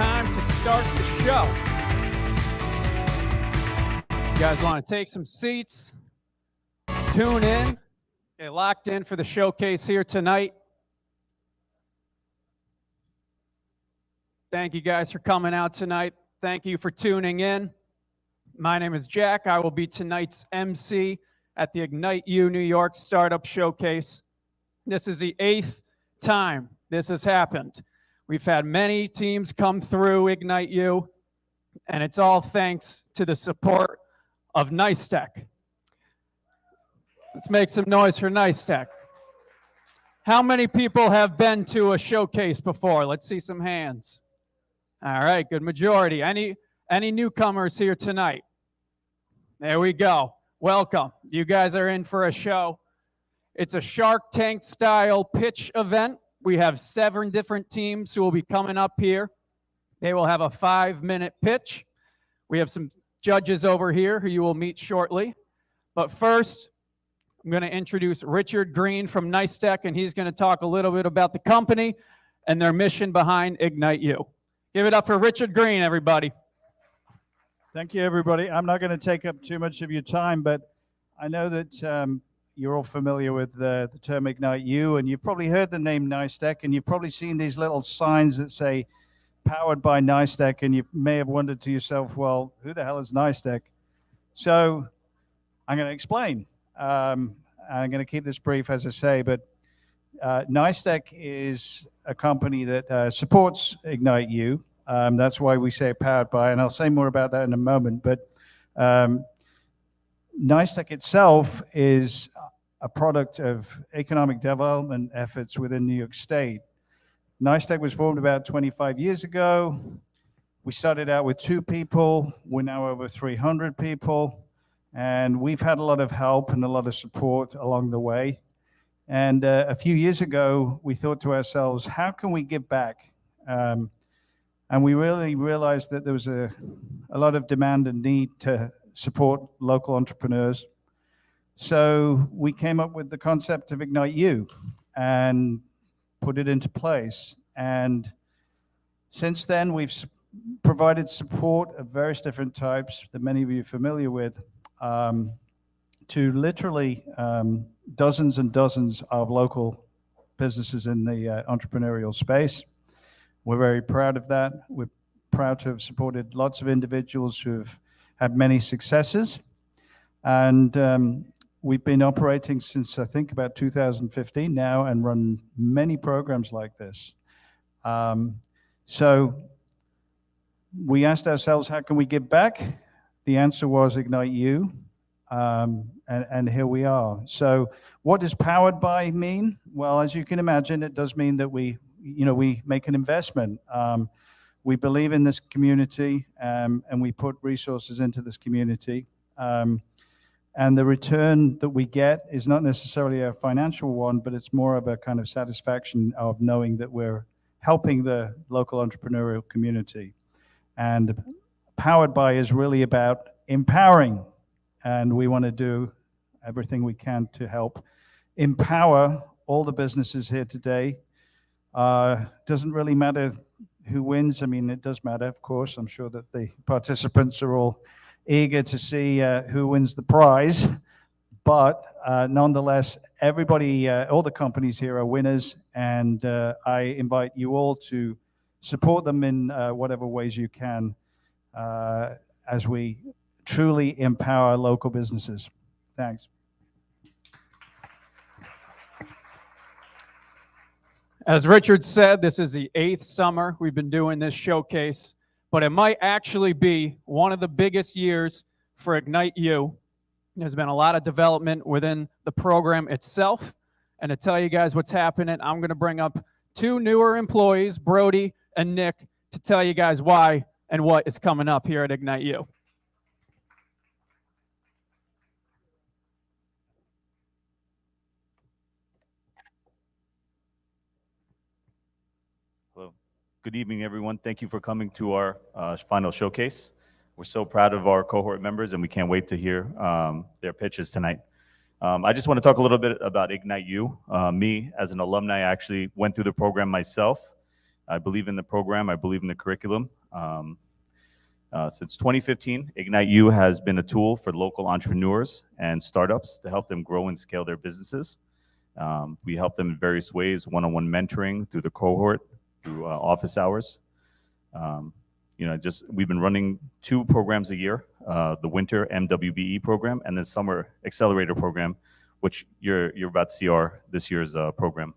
time to start the show. You guys want to take some seats, tune in, get locked in for the showcase here tonight. Thank you guys for coming out tonight. Thank you for tuning in. My name is Jack. I will be tonight's MC at the IgniteU New York Startup Showcase. This is the 8th time this has happened. We've had many teams come through IgniteU, and it's all thanks to the support of NYSTEC. Let's make some noise for NYSTEC. How many people have been to a showcase before? Let's see some hands. All right, good majority. Any newcomers here tonight? There we go. Welcome. You guys are in for a show. It's a Shark Tank style pitch event. We have 7 different teams who will be coming up here. They will have a 5-minute pitch. We have some judges over here who you will meet shortly. But first, I'm going to introduce Richard Green from NYSTEC, and he's going to talk a little bit about the company and their mission behind IgniteU. Give it up for Richard Green, everybody. Thank you, everybody. I'm not going to take up too much of your time, but I know that you're all familiar with the term IgniteU, and you've probably heard the name NYSTEC, and you've probably seen these little signs that say powered by NYSTEC, and you may have wondered to yourself, well, who the hell is NYSTEC? So I'm going to explain. I'm going to keep this brief, as I say, but NYSTEC is a company that supports IgniteU. That's why we say powered by, and I'll say more about that in a moment. But NYSTEC itself is a product of economic development efforts within New York State. NYSTEC was formed about 25 years ago. We started out with 2 people. We're now over 300 people. And we've had a lot of help and a lot of support along the way. And a few years ago, we thought to ourselves, how can we give back? And we really realized that there was a lot of demand and need to support local entrepreneurs. So we came up with the concept of IgniteU and put it into place. And since then, we've provided support of various different types that many of you are familiar with to literally dozens and dozens of local businesses in the entrepreneurial space. We're very proud of that. We're proud to have supported lots of individuals who have had many successes. And we've been operating since, I think, about 2015 now and run many programs like this. So we asked ourselves, how can we give back? The answer was IgniteU, and here we are. So what does powered by mean? Well, as you can imagine, it does mean that we make an investment. We believe in this community, and we put resources into this community. And the return that we get is not necessarily a financial one, but it's more of a kind of satisfaction of knowing that we're helping the local entrepreneurial community. And powered by is really about empowering. And we want to do everything we can to help empower all the businesses here today. Doesn't really matter who wins. I mean, it does matter, of course. I'm sure that the participants are all eager to see who wins the prize. But nonetheless, everybody, all the companies here are winners. And I invite you all to support them in whatever ways you can as we truly empower local businesses. Thanks. As Richard said, this is the 8th summer we've been doing this showcase, but it might actually be one of the biggest years for IgniteU. There's been a lot of development within the program itself, and to tell you guys what's happening, I'm going to bring up 2 newer employees, Brody and Nick, to tell you guys why and what is coming up here at IgniteU. Good evening, everyone. Thank you for coming to our final showcase. We're so proud of our cohort members, and we can't wait to hear their pitches tonight. I just want to talk a little bit about IgniteU. Me, as an alumni, I actually went through the program myself. I believe in the program. I believe in the curriculum. Since 2015, IgniteU has been a tool for local entrepreneurs and startups to help them grow and scale their businesses. We help them in various ways, one-on-one mentoring through the cohort, through office hours. We've been running 2 programs a year, the winter MWBE program and the summer accelerator program, which you're about to see this year's program.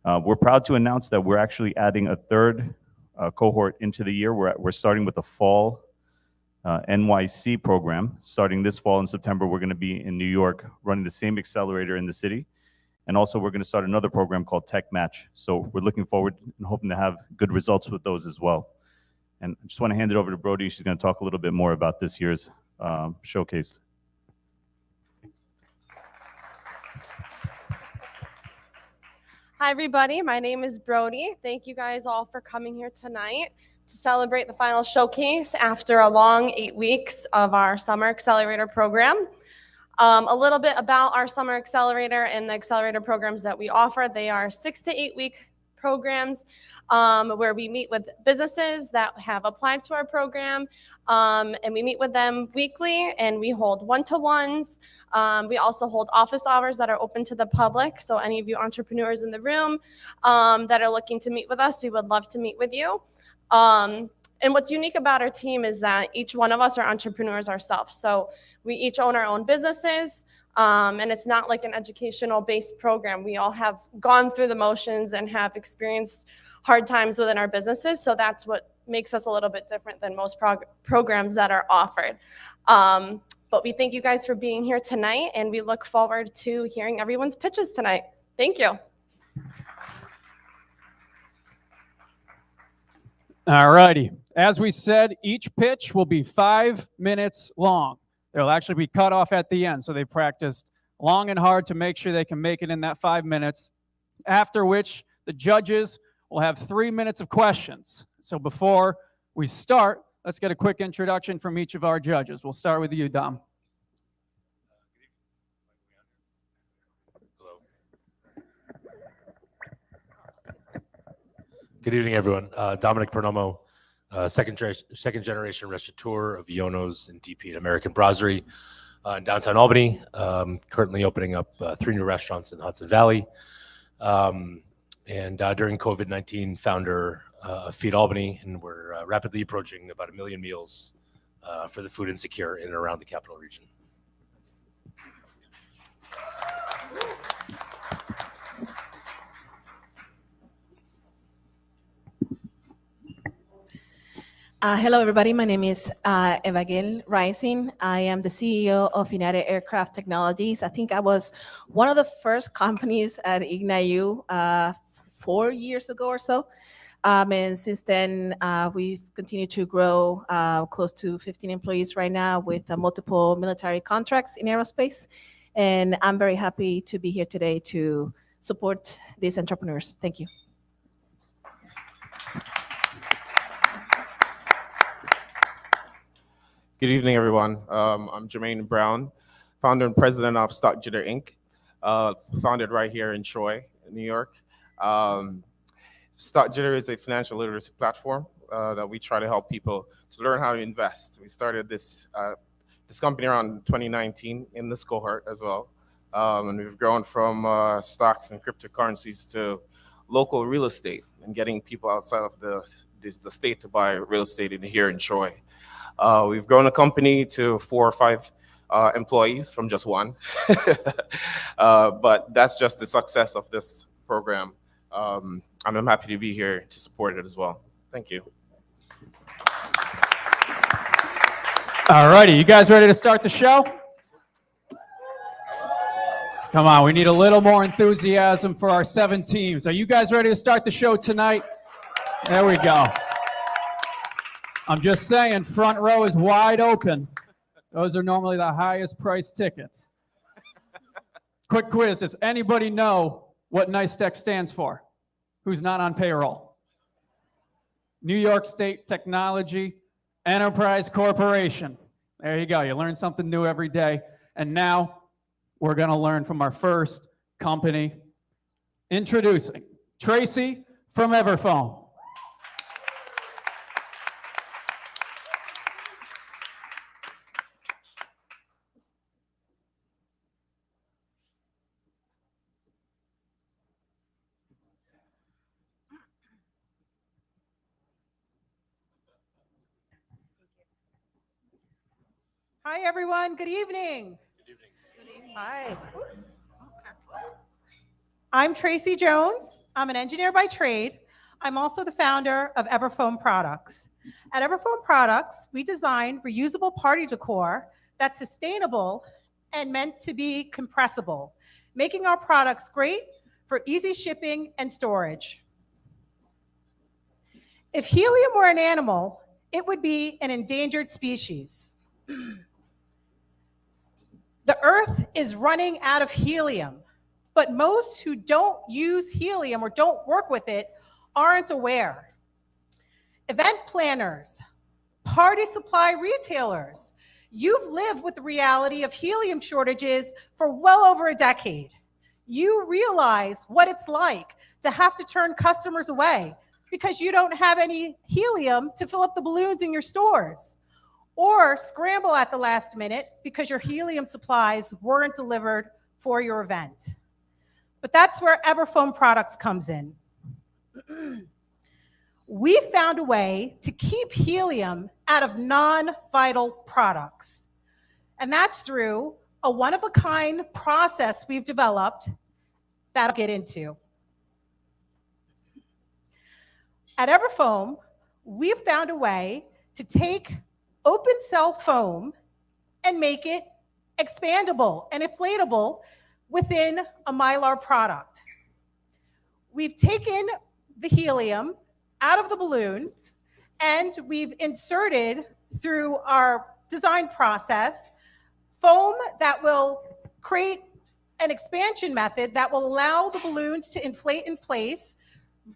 We're proud to announce that we're actually adding a 3rd cohort into the year. We're starting with the fall NYC program. Starting this fall in September, we're going to be in New York running the same accelerator in the city. And also we're going to start another program called Tech Match. So we're looking forward and hoping to have good results with those as well. And I just want to hand it over to Brody. She's going to talk a little bit more about this year's showcase. Hi, everybody. My name is Brody. Thank you guys all for coming here tonight to celebrate the final showcase after a long 8 weeks of our Summer Accelerator program. A little bit about our Summer Accelerator and the accelerator programs that we offer. They are 6 to 8 week programs where we meet with businesses that have applied to our program, and we meet with them weekly, and we hold one-to-ones. We also hold office hours that are open to the public, so any of you entrepreneurs in the room that are looking to meet with us, we would love to meet with you. And what's unique about our team is that each one of us are entrepreneurs ourselves. So we each own our own businesses, and it's not like an educational-based program. We all have gone through the motions and have experienced hard times within our businesses. So that's what makes us a little bit different than most programs that are offered. But we thank you guys for being here tonight, and we look forward to hearing everyone's pitches tonight. Thank you. All righty. As we said, each pitch will be 5 minutes long. They'll actually be cut off at the end, so they practiced long and hard to make sure they can make it in that 5 minutes, after which the judges will have 3 minutes of questions. So before we start, let's get a quick introduction from each of our judges. We'll start with you, Dom. Good evening, everyone. Dominic Pernomo, second generation restaurateur of Yono's and DP at American Brasserie in downtown Albany. Currently opening up 3 new restaurants in the Hudson Valley. And during COVID-19, founder of Feed Albany, and we're rapidly approaching about 1 million meals for the food insecure in and around the capital region. Hello, everybody. My name is Evagil Rising. I am the CEO of United Aircraft Technologies. I think I was one of the first companies at IgniteU 4 years ago or so. And since then, we continue to grow close to 15 employees right now with multiple military contracts in aerospace. And I'm very happy to be here today to support these entrepreneurs. Thank you. Good evening, everyone. I'm Jermaine Brown, founder and president of Stock Jitter Inc., founded right here in Troy, New York. Stock Jitter is a financial literacy platform that we try to help people to learn how to invest. We started this company around 2019 in this cohort as well. And we've grown from stocks and cryptocurrencies to local real estate and getting people outside of the state to buy real estate here in Troy. We've grown a company to 4 or 5 employees from just 1. But that's just the success of this program. And I'm happy to be here to support it as well. Thank you. All righty. You guys ready to start the show? Come on. We need a little more enthusiasm for our 7 teams. Are you guys ready to start the show tonight? There we go. I'm just saying, front row is wide open. Those are normally the highest priced tickets. Quick quiz, does anybody know what NYSTEC stands for? Who's not on payroll? New York State Technology Enterprise Corporation. There you go, you learn something new every day. And now we're gonna learn from our first company. Introducing Tracy from Everphone. Hi, everyone. Good evening. Good evening. Hi. I'm Tracy Jones. I'm an engineer by trade. I'm also the founder of Everfoam Products. At Everfoam Products, we design reusable party decor that's sustainable and meant to be compressible, making our products great for easy shipping and storage. If helium were an animal, it would be an endangered species. The Earth is running out of helium, but most who don't use helium or don't work with it aren't aware. Event planners, party supply retailers, you've lived with the reality of helium shortages for well over a decade. You realize what it's like to have to turn customers away because you don't have any helium to fill up the balloons in your stores, or scramble at the last minute because your helium supplies weren't delivered for your event. But that's where Everfoam Products comes in. We found a way to keep helium out of non-vital products. And that's through a one-of-a-kind process we've developed that I'll get into. At Everfoam, we've found a way to take open cell foam and make it expandable and inflatable within a Mylar product. We've taken the helium out of the balloons and we've inserted through our design process foam that will create an expansion method that will allow the balloons to inflate in place,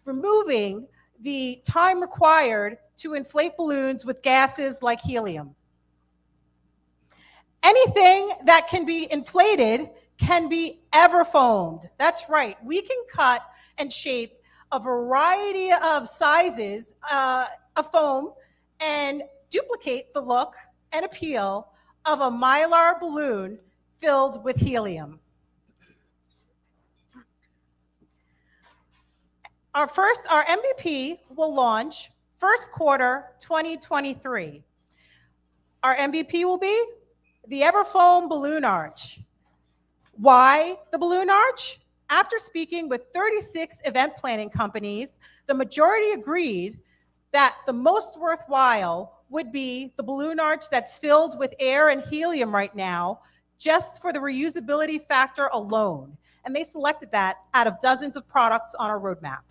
removing the time required to inflate balloons with gases like helium. Anything that can be inflated can be everfoamed. That's right. We can cut and shape a variety of sizes of foam and duplicate the look and appeal of a Mylar balloon filled with helium. Our MVP will launch first quarter 2023. Our MVP will be the Everfoam Balloon Arch. Why the balloon arch? After speaking with 36 event planning companies, the majority agreed that the most worthwhile would be the balloon arch that's filled with air and helium right now, just for the reusability factor alone. And they selected that out of dozens of products on our roadmap.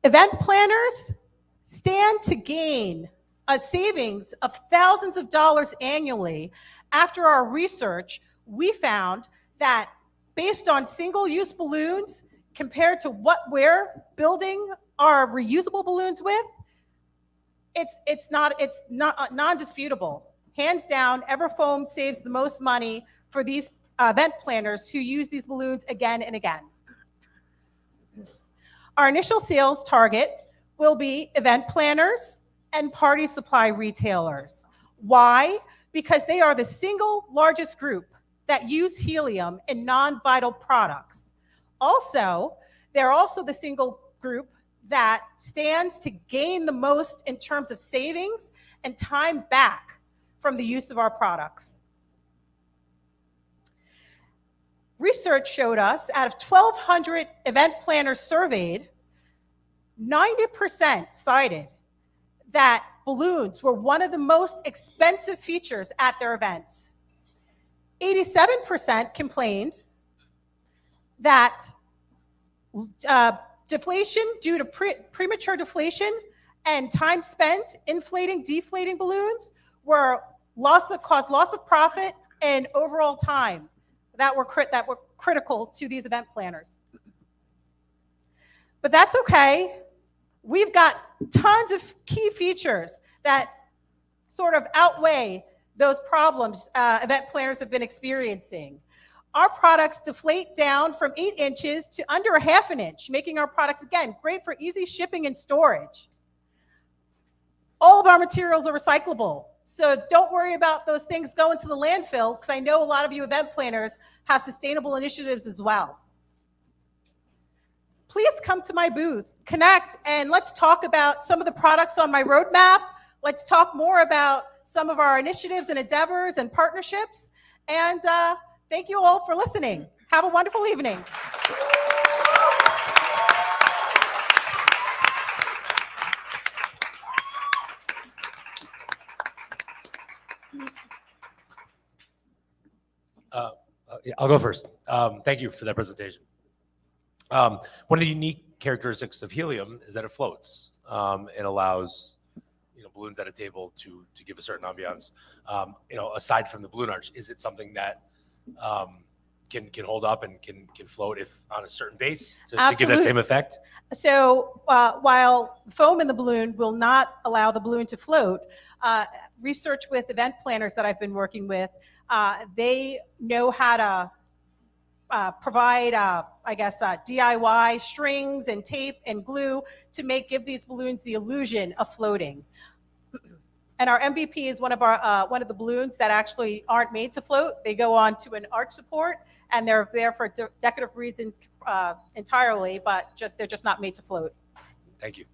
Event planners stand to gain a savings of thousands of dollars annually. After our research, we found that based on single-use balloons compared to what we're building our reusable balloons with, it's non-disputable. Hands down, Everfoam saves the most money for these event planners who use these balloons again and again. Our initial sales target will be event planners and party supply retailers. Why? Because they are the single largest group that use helium in non-vital products. Also, they're also the single group that stands to gain the most in terms of savings and time back from the use of our products. Research showed us out of 1,200 event planners surveyed, 90% cited that balloons were one of the most expensive features at their events. 87% complained that deflation due to premature deflation and time spent inflating, deflating balloons caused loss of profit and overall time that were critical to these event planners. But that's okay. We've got tons of key features that sort of outweigh those problems event planners have been experiencing. Our products deflate down from 8 inches to under 1/2 inch, making our products, again, great for easy shipping and storage. All of our materials are recyclable, so don't worry about those things going to the landfill, because I know a lot of you event planners have sustainable initiatives as well. Please come to my booth, connect, and let's talk about some of the products on my roadmap. Let's talk more about some of our initiatives and endeavors and partnerships. And thank you all for listening. Have a wonderful evening. Yeah, I'll go first. Thank you for that presentation. One of the unique characteristics of helium is that it floats. It allows balloons at a table to give a certain ambiance. Aside from the balloon arch, is it something that can hold up and can float if on a certain base to give that same effect? So while foam in the balloon will not allow the balloon to float, research with event planners that I've been working with, they know how to provide, DIY strings and tape and glue to give these balloons the illusion of floating. And our MVP is one of the balloons that actually aren't made to float. They go on to an arch support, and they're there for decorative reasons entirely, but they're just not made to float. Thank you.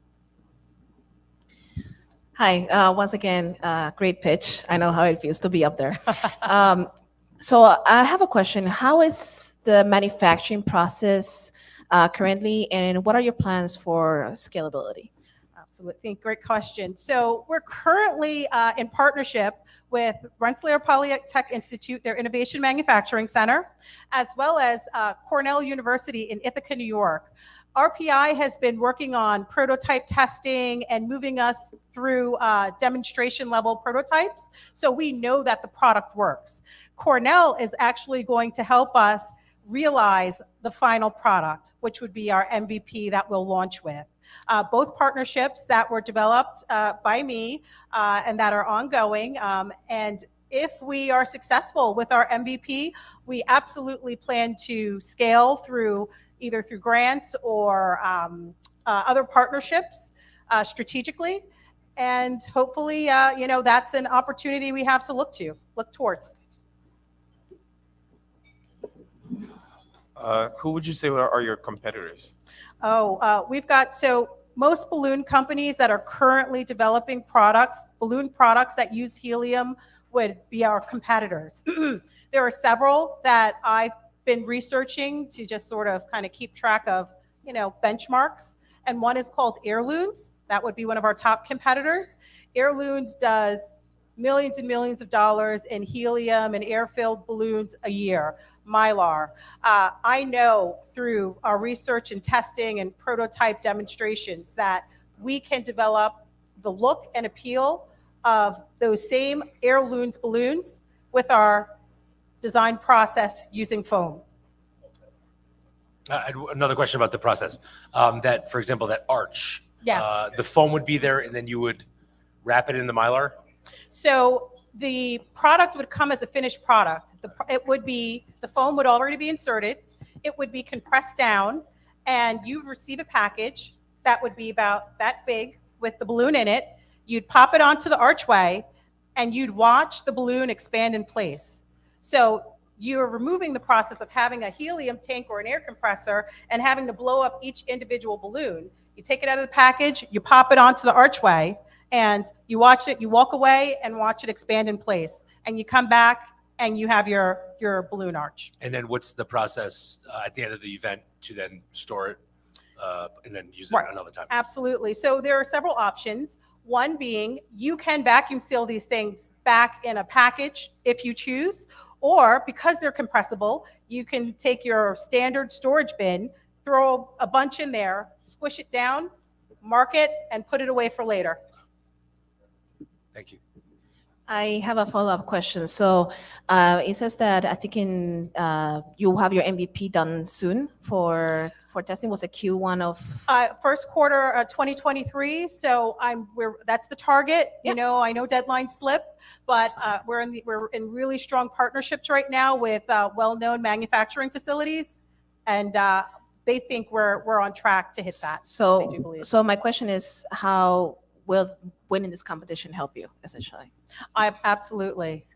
Hi, once again, great pitch. I know how it feels to be up there. So I have a question. How is the manufacturing process currently, and what are your plans for scalability? Absolutely, great question. So we're currently in partnership with Rensselaer Polytech Institute, their Innovation Manufacturing Center, as well as Cornell University in Ithaca, New York. RPI has been working on prototype testing and moving us through demonstration level prototypes, so we know that the product works. Cornell is actually going to help us realize the final product, which would be our MVP that we'll launch with. Both partnerships that were developed by me and that are ongoing, and if we are successful with our MVP, we absolutely plan to scale either through grants or other partnerships strategically. And hopefully, that's an opportunity we have to look towards. Who would you say are your competitors? Most balloon companies that are currently developing balloon products that use helium would be our competitors. There are several that I've been researching to just sort of kind of keep track of, benchmarks. And one is called Heirlooms. That would be one of our top competitors. Heirlooms does millions and millions of dollars in helium and air-filled balloons a year. Mylar. I know through our research and testing and prototype demonstrations that we can develop the look and appeal of those same Heirlooms balloons with our design process using foam. Another question about the process. For example, that arch. Yes. The foam would be there, and then you would wrap it in the Mylar? So the product would come as a finished product. The foam would already be inserted. It would be compressed down, and you would receive a package that would be about that big with the balloon in it. You'd pop it onto the archway, and you'd watch the balloon expand in place. So you're removing the process of having a helium tank or an air compressor and having to blow up each individual balloon. You take it out of the package, you pop it onto the archway, and you watch it, you walk away and watch it expand in place. And you come back and you have your balloon arch. And then what's the process at the end of the event to then store it and then use it another time? Absolutely. So there are several options. One being you can vacuum seal these things back in a package if you choose, or because they're compressible, you can take your standard storage bin, throw a bunch in there, squish it down, mark it, and put it away for later. Thank you. I have a follow-up question. So it says that I think you have your MVP done soon for testing. Was it Q1 of? First quarter 2023. So that's the target. Yeah. I know deadlines slip, but we're in really strong partnerships right now with well-known manufacturing facilities, and they think we're on track to hit that. So, they do believe. So my question is, how will winning this competition help you, essentially? Absolutely.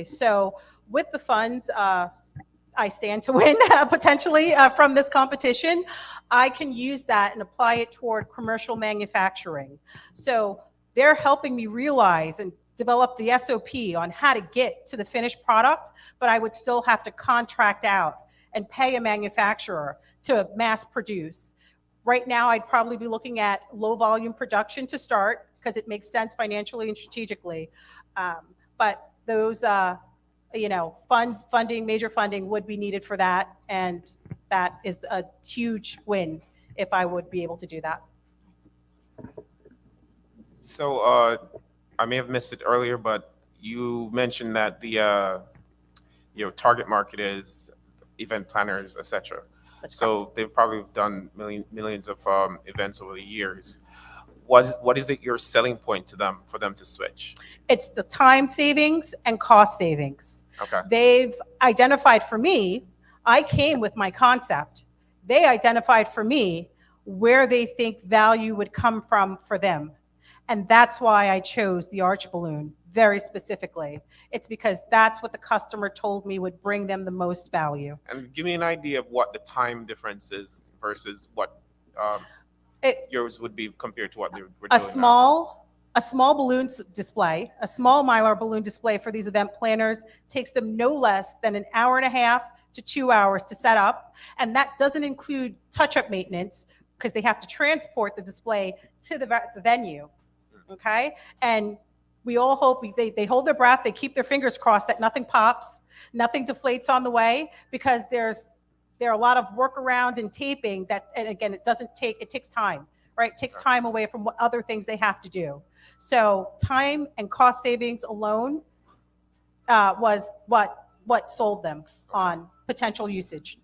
So with the funds I stand to win potentially from this competition, I can use that and apply it toward commercial manufacturing. So they're helping me realize and develop the SOP on how to get to the finished product, but I would still have to contract out and pay a manufacturer to mass produce. Right now, I'd probably be looking at low volume production to start because it makes sense financially and strategically. But those, major funding would be needed for that. And that is a huge win if I would be able to do that. So I may have missed it earlier, but you mentioned that the target market is event planners, etc. So they've probably done millions of events over the years. What is it your selling point to them for them to switch? It's the time savings and cost savings. Okay. They've identified for me, I came with my concept. They identified for me where they think value would come from for them. And that's why I chose the arch balloon very specifically. It's because that's what the customer told me would bring them the most value. And give me an idea of what the time difference is versus what yours would be compared to what they were doing now. A small balloon display, a small Mylar balloon display for these event planners takes them no less than an hour and a half to 2 hours to set up. And that doesn't include touch-up maintenance because they have to transport the display to the venue, okay? And we all hope, they hold their breath, they keep their fingers crossed that nothing pops, nothing deflates on the way, because there are a lot of workaround and taping that, and again, it takes time, right? It takes time away from what other things they have to do. So time and cost savings alone was what sold them on potential usage.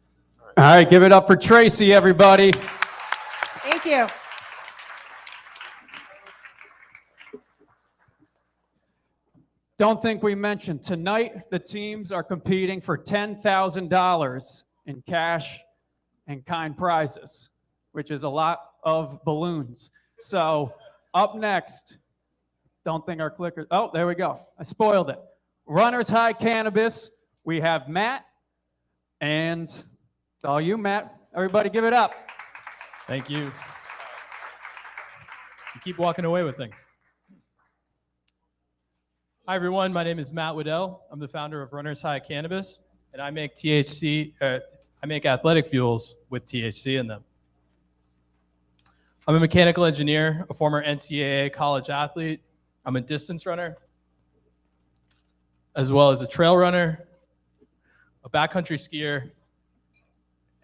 All right, give it up for Tracy, everybody. Thank you. Don't think we mentioned, tonight the teams are competing for $10,000 in cash and kind prizes, which is a lot of balloons. So up next, don't think our clicker, oh, there we go. I spoiled it. Runners High Cannabis, we have Matt, and it's all you, Matt. Everybody give it up. Thank you. You keep walking away with things. Hi, everyone. My name is Matt Waddell. I'm the founder of Runners High Cannabis, and I make I make athletic fuels with THC in them. I'm a mechanical engineer, a former NCAA college athlete. I'm a distance runner, as well as a trail runner, a backcountry skier,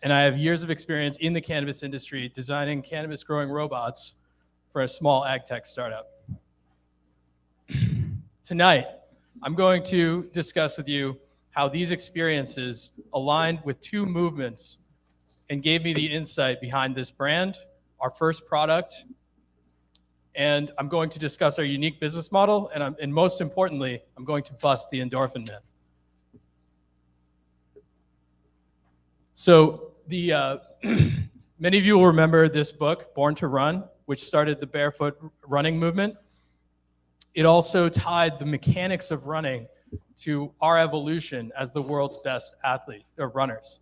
and I have years of experience in the cannabis industry designing cannabis growing robots for a small ag tech startup. Tonight, I'm going to discuss with you how these experiences aligned with two movements and gave me the insight behind this brand, our first product, and I'm going to discuss our unique business model, and most importantly, I'm going to bust the endorphin myth. So many of you will remember this book, Born to Run, which started the barefoot running movement. It also tied the mechanics of running to our evolution as the world's best athlete or runners.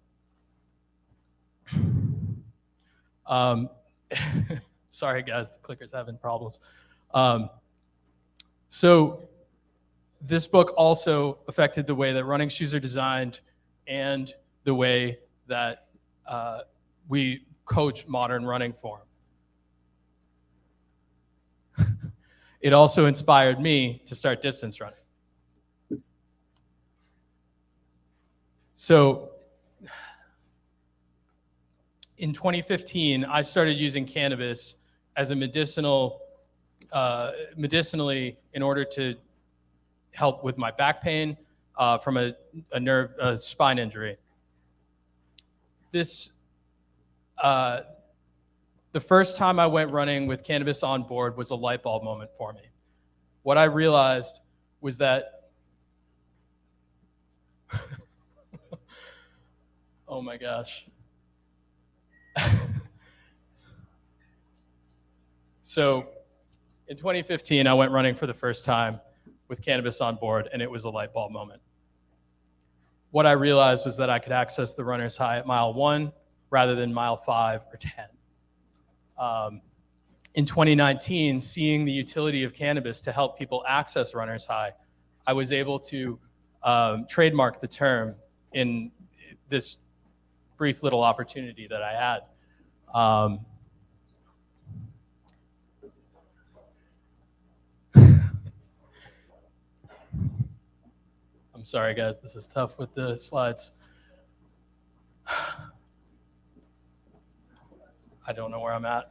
Sorry, guys, the clicker's having problems. So this book also affected the way that running shoes are designed and the way that we coach modern running form. It also inspired me to start distance running. So in 2015, I started using cannabis as a medicinally in order to help with my back pain from a spine injury. The first time I went running with cannabis on board was a light bulb moment for me. What I realized was that, oh my gosh. So in 2015, I went running for the first time with cannabis on board, and it was a light bulb moment. What I realized was that I could access the runner's high at mile 1 rather than mile 5 or 10. in 2019, seeing the utility of cannabis to help people access runner's high, I was able to trademark the term in this brief little opportunity that I had. I'm sorry, guys, this is tough with the slides. I don't know where I'm at.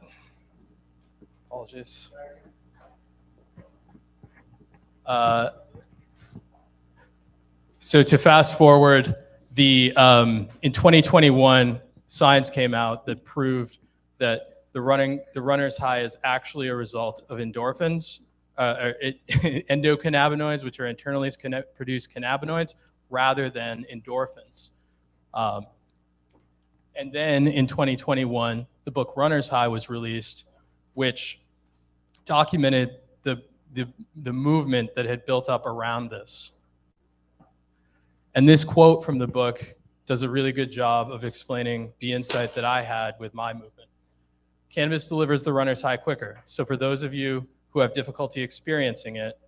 Apologies. So to fast forward, in 2021, science came out that proved that the runner's high is actually a result of endorphins, endocannabinoids, which are internally produced cannabinoids, rather than endorphins. And then in 2021, the book Runner's High was released, which documented the movement that had built up around this. And this quote from the book does a really good job of explaining the insight that I had with my movement. Cannabis delivers the runner's high quicker. So for those of you who have difficulty experiencing it,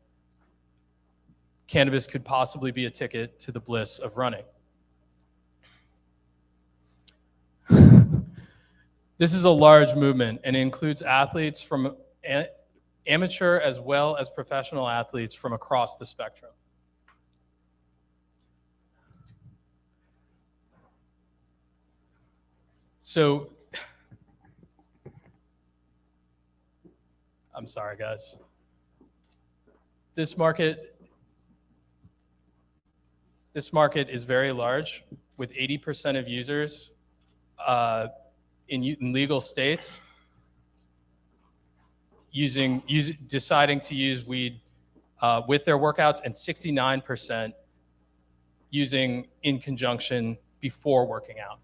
cannabis could possibly be a ticket to the bliss of running. This is a large movement and includes athletes from amateur as well as professional athletes from across the spectrum. So, I'm sorry, guys. This market is very large, with 80% of users in legal states deciding to use weed with their workouts, and 69% using in conjunction before working out.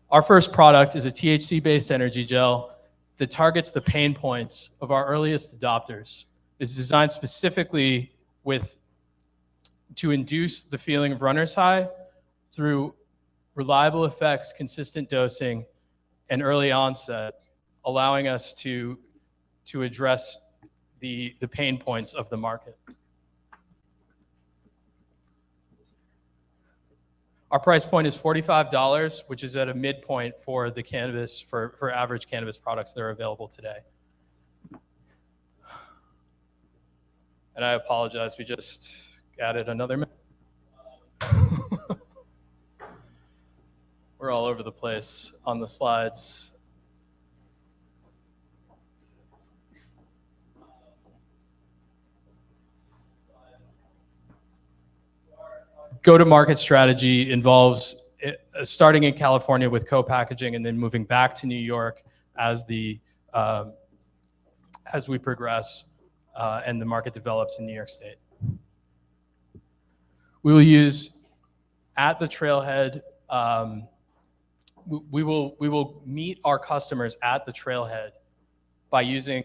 Our first product is a THC-based energy gel that targets the pain points of our earliest adopters. It's designed specifically to induce the feeling of runner's high through reliable effects, consistent dosing, and early onset, allowing us to address the pain points of the market. Our price point is $45, which is at a midpoint for the cannabis, for average cannabis products that are available today. And I apologize, we just added another minute. We're all over the place on the slides. Go-to-market strategy involves starting in California with co-packaging and then moving back to New York as we progress and the market develops in New York State. We will use at the trailhead. We will meet our customers at the trailhead by using.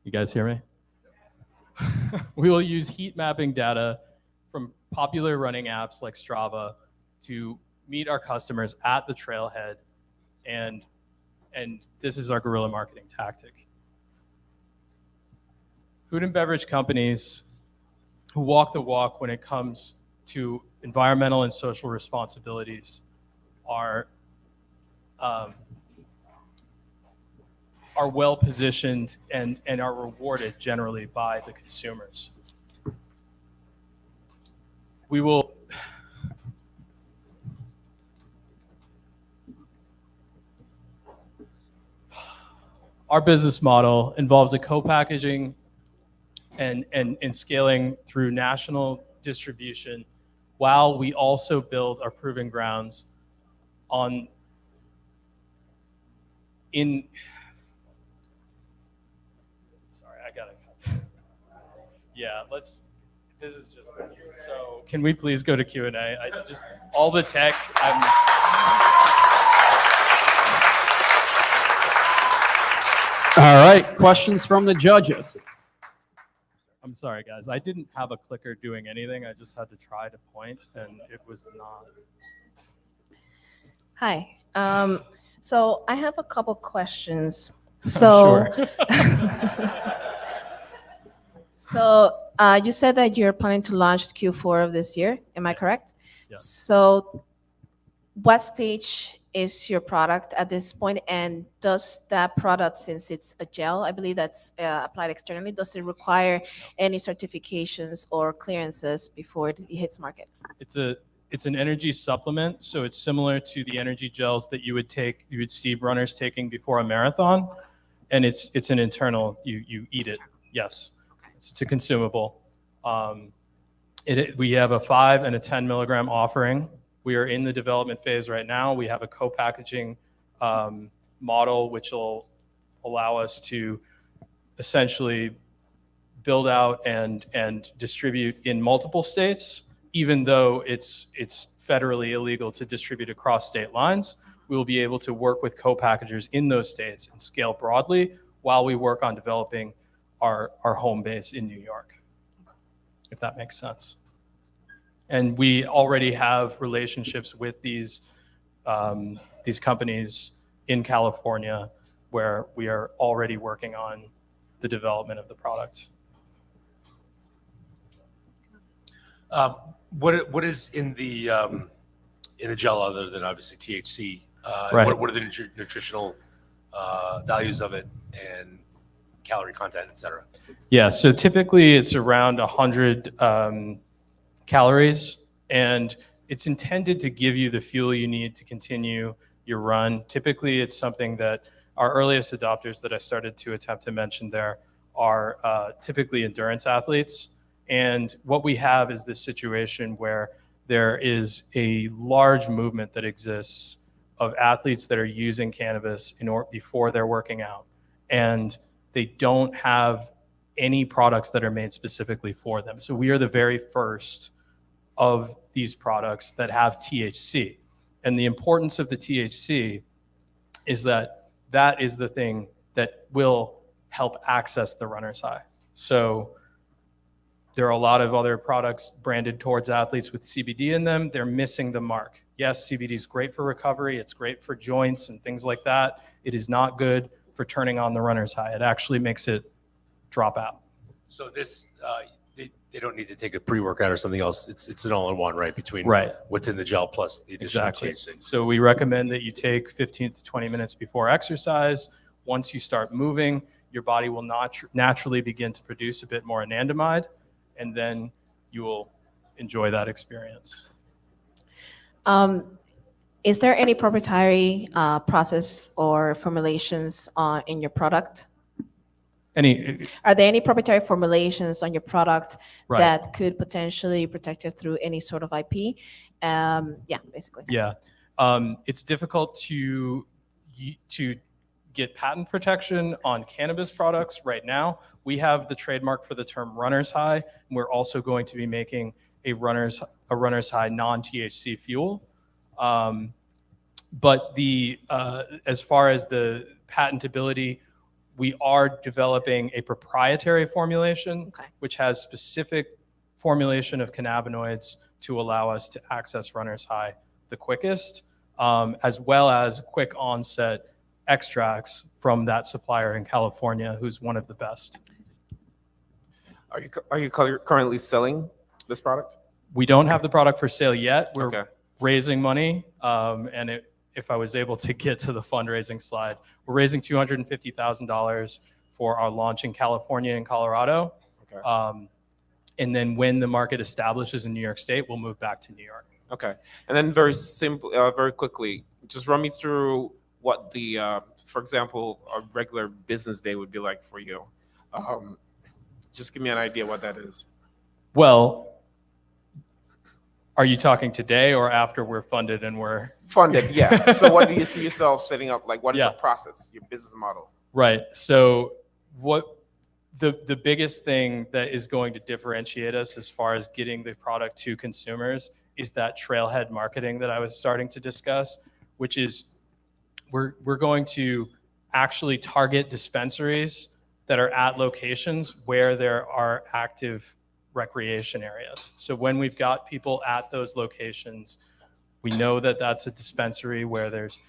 You guys hear me? We will use heat mapping data from popular running apps like Strava to meet our customers at the trailhead, and this is our guerrilla marketing tactic. Food and beverage companies who walk the walk when it comes to environmental and social responsibilities are well positioned and are rewarded generally by the consumers. Our business model involves a co-packaging and scaling through national distribution, while we also build our proving grounds this is just, so can we please go to Q&A? All the tech, All right, questions from the judges. I'm sorry, guys. I didn't have a clicker doing anything. I just had to try to point, and it was not. Hi. So I have a couple questions. I'm So, sure. you said that you're planning to launch Q4 of this year. Am I Yes. correct? Yes. So, what stage is your product at this point? And does that product, since it's a gel, I believe that's applied externally, does it require any certifications or clearances before it hits market? It's an energy supplement, so it's similar to the energy gels that you would see runners taking before a marathon, and it's an internal. You eat it. Yes, it's a consumable. We have a 5 and a 10 milligram offering. We are in the development phase right now. We have a co-packaging model which will allow us to essentially build out and distribute in multiple states, even though it's federally illegal to distribute across state lines. We will be able to work with co-packagers in those states and scale broadly while we work on developing our home base in New York, if that makes sense. And we already have relationships with these companies in California where we are already working on the development of the product. What is in the gel other than obviously THC? Right. What are the nutritional values of it and calorie content, et cetera? Yeah, so typically it's around 100 calories, and it's intended to give you the fuel you need to continue your run. Typically, it's something that our earliest adopters that I started to attempt to mention there are typically endurance athletes. And what we have is this situation where there is a large movement that exists of athletes that are using cannabis before they're working out. And they don't have any products that are made specifically for them. So we are the very first of these products that have THC. And the importance of the THC is that that is the thing that will help access the runner's high. So there are a lot of other products branded towards athletes with CBD in them. They're missing the mark. Yes, CBD is great for recovery. It's great for joints and things like that. It is not good for turning on the runner's high. It actually makes it drop out. So this, they don't need to take a pre-workout or something else. It's an all-in-one, right? Between Right. what's in the gel plus the additional Exactly. THC. So we recommend that you take 15 to 20 minutes before exercise. Once you start moving, your body will naturally begin to produce a bit more anandamide, and then you will enjoy that experience. Is there any proprietary process or formulations in your product? Are there any proprietary formulations on your product Right. that could potentially protect it through any sort of IP? Yeah, basically. Yeah, it's difficult to get patent protection on cannabis products right now. We have the trademark for the term runner's high, and we're also going to be making a runner's high non-THC fuel. But as far as the patentability, we are developing a proprietary formulation, which has specific formulation of cannabinoids to allow us to access runner's high the quickest, as well as quick onset extracts from that supplier in California, who's one of the best. Are you currently selling this product? We don't have the product for sale yet. We're Okay. raising money, and if I was able to get to the fundraising slide, we're raising $250,000 for our launch in California and Colorado. Okay. And then when the market establishes in New York State, we'll move back to New York. Okay. And then very quickly, just run me through what for example, a regular business day would be like for you. Just give me an idea what that is. Well, are you talking today or after we're funded and we're funded? Yeah. So what do you see yourself setting up? Like, what is Yeah. the process, your business model? Right. So what the biggest thing that is going to differentiate us as far as getting the product to consumers is that trailhead marketing that I was starting to discuss, which is we're going to actually target dispensaries that are at locations where there are active recreation areas. So when we've got people at those locations, we know that that's a dispensary where there's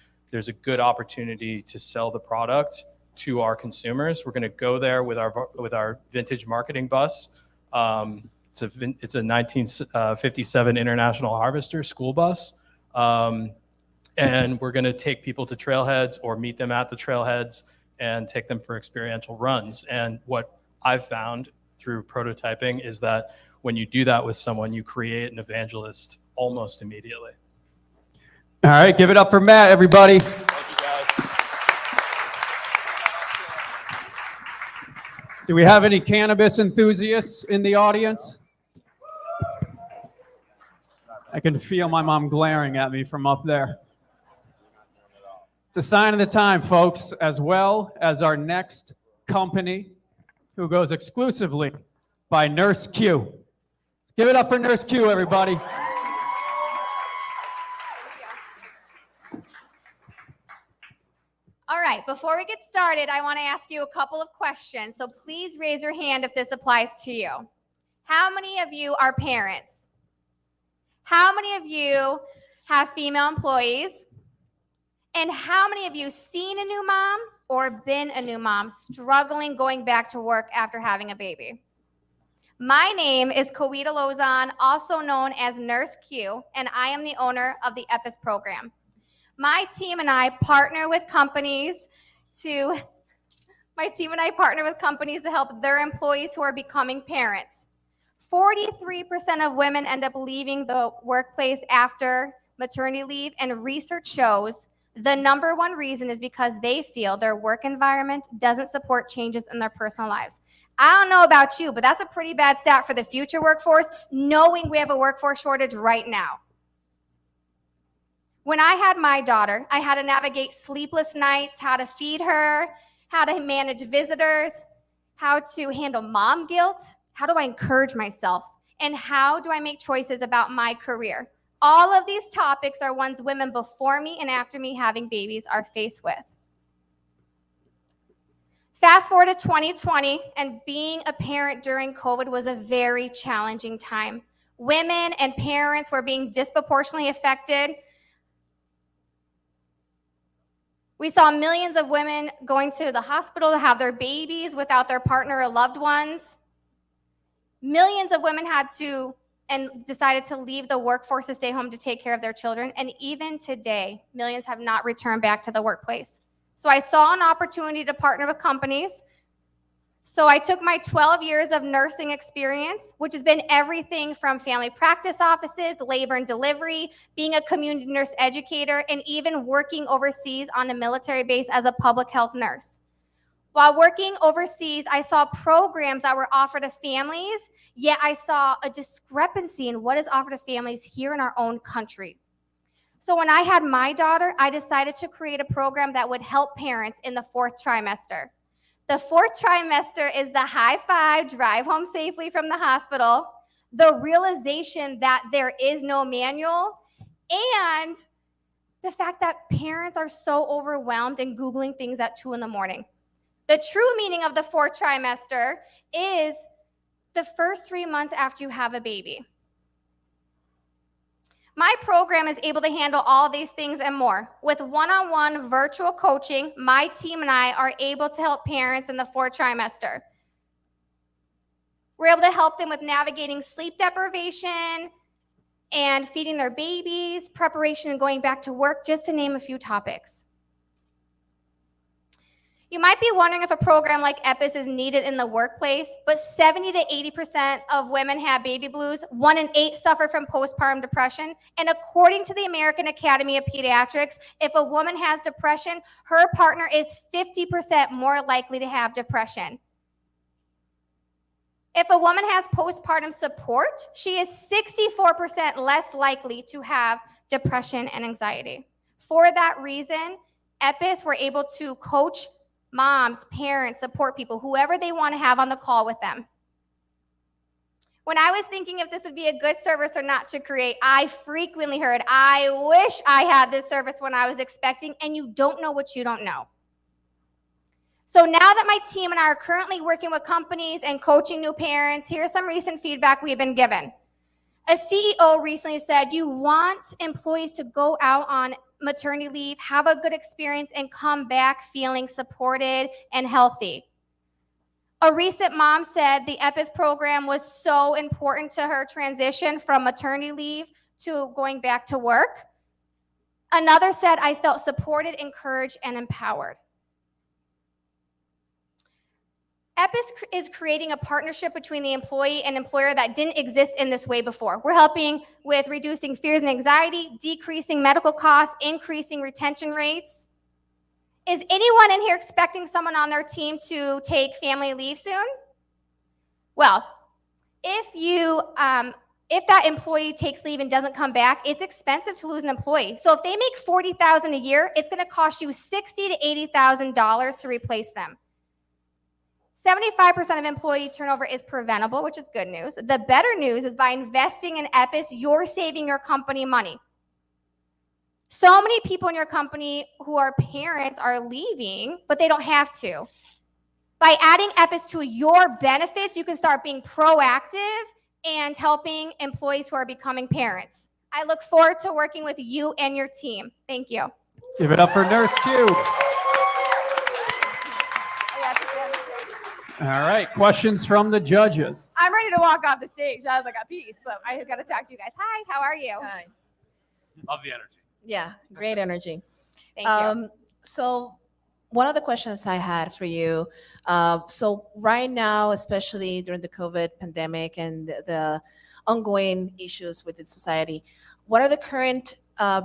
a good opportunity to sell the product to our consumers. We're going to go there with our vintage marketing bus. It's a 1957 International Harvester school bus. And we're going to take people to trailheads or meet them at the trailheads and take them for experiential runs. And what I've found through prototyping is that when you do that with someone, you create an evangelist almost immediately. All right, give it up for Matt, everybody. Thank you, guys. Do we have any cannabis enthusiasts in the audience? I can feel my mom glaring at me from up there. It's a sign of the time, folks, as well as our next company who goes exclusively by Nurse Q. Give it up for Nurse Q, everybody. All right, before we get started, I want to ask you a couple of questions. So please raise your hand if this applies to you. How many of you are parents? How many of you have female employees? And how many of you seen a new mom or been a new mom struggling going back to work after having a baby? My name is Kawita Lozon, also known as Nurse Q, and I am the owner of the EPIS program. My team and I partner with companies to help their employees who are becoming parents. 43% of women end up leaving the workplace after maternity leave, and research shows the number one reason is because they feel their work environment doesn't support changes in their personal lives. I don't know about you, but that's a pretty bad stat for the future workforce, knowing we have a workforce shortage right now. When I had my daughter, I had to navigate sleepless nights, how to feed her, how to manage visitors, how to handle mom guilt, how do I encourage myself, and how do I make choices about my career. All of these topics are ones women before me and after me having babies are faced with. Fast forward to 2020, and being a parent during COVID was a very challenging time. Women and parents were being disproportionately affected. We saw millions of women going to the hospital to have their babies without their partner or loved ones. Millions of women had to and decided to leave the workforce to stay home to take care of their children. And even today, millions have not returned back to the workplace. So I saw an opportunity to partner with companies. So I took my 12 years of nursing experience, which has been everything from family practice offices, labor and delivery, being a community nurse educator, and even working overseas on a military base as a public health nurse. While working overseas, I saw programs that were offered to families, yet I saw a discrepancy in what is offered to families here in our own country. So when I had my daughter, I decided to create a program that would help parents in the 4th trimester. The 4th trimester is the high five, drive home safely from the hospital, the realization that there is no manual, and the fact that parents are so overwhelmed and Googling things at 2 in the morning. The true meaning of the 4th trimester is the first 3 months after you have a baby. My program is able to handle all these things and more. With one-on-one virtual coaching, my team and I are able to help parents in the 4th trimester. We're able to help them with navigating sleep deprivation and feeding their babies, preparation and going back to work, just to name a few topics. You might be wondering if a program like EPIS is needed in the workplace, but 70 to 80% of women have baby blues, 1 in 8 suffer from postpartum depression, and according to the American Academy of Pediatrics, if a woman has depression, her partner is 50% more likely to have depression. If a woman has postpartum support, she is 64% less likely to have depression and anxiety. For that reason, EPIS, we're able to coach moms, parents, support people, whoever they want to have on the call with them. When I was thinking if this would be a good service or not to create, I frequently heard, I wish I had this service when I was expecting, and you don't know what you don't know. So now that my team and I are currently working with companies and coaching new parents, here's some recent feedback we've been given. A CEO recently said, you want employees to go out on maternity leave, have a good experience, and come back feeling supported and healthy. A recent mom said the EPIS program was so important to her transition from maternity leave to going back to work. Another said, I felt supported, encouraged, and empowered. EPIS is creating a partnership between the employee and employer that didn't exist in this way before. We're helping with reducing fears and anxiety, decreasing medical costs, increasing retention rates. Is anyone in here expecting someone on their team to take family leave soon? Well, if that employee takes leave and doesn't come back, it's expensive to lose an employee. So if they make $40,000 a year, it's going to cost you $60,000 to $80,000 to replace them. 75% of employee turnover is preventable, which is good news. The better news is by investing in EPIS, you're saving your company money. So many people in your company who are parents are leaving, but they don't have to. By adding EPIS to your benefits, you can start being proactive and helping employees who are becoming parents. I look forward to working with you and your team. Thank you. Give it up for Nurse Q. All right, questions from the judges. I'm ready to walk off the stage. I was like a piece, but I got to talk to you guys. Hi, how are you? Hi. Love the energy. Yeah, great energy. Thank you. So one of the questions I had for you, so right now, especially during the COVID pandemic and the ongoing issues with the society, what are the current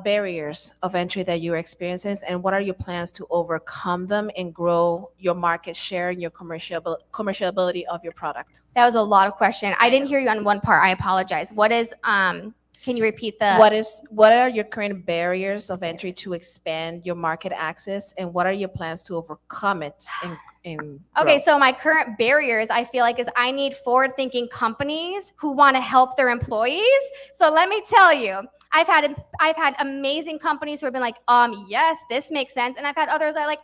barriers of entry that you're experiencing, and what are your plans to overcome them and grow your market share and your commercialability of your product? That was a lot of question. I didn't hear you on one part. I apologize. What is, can you repeat the? What are your current barriers of entry to expand your market access, and what are your plans to overcome it and Okay, grow? so my current barriers, I feel like, is I need forward-thinking companies who want to help their employees. So let me tell you, I've had amazing companies who have been like, yes, this makes sense, and I've had others that are like,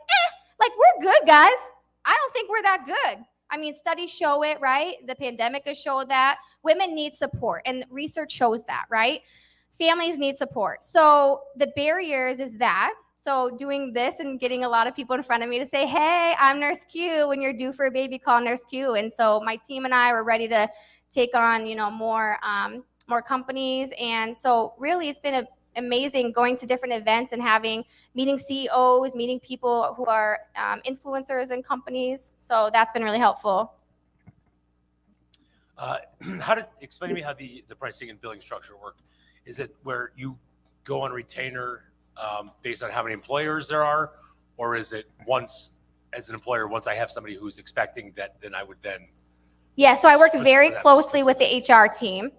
like we're good, guys. I don't think we're that good. I mean, studies show it, right? The pandemic has showed that women need support, and research shows that, right? Families need support. So the barriers is that. So doing this and getting a lot of people in front of me to say, hey, I'm Nurse Q. When you're due for a baby, call Nurse Q. And so my team and I were ready to take on, more companies. And so really it's been amazing going to different events and meeting CEOs, meeting people who are influencers in companies. So that's been really helpful. Explain to me how the pricing and billing structure work. Is it where you go on retainer based on how many employers there are, or is it once as an employer, once I have somebody who's expecting that, then I would then? Yeah, so I work very closely with the HR team.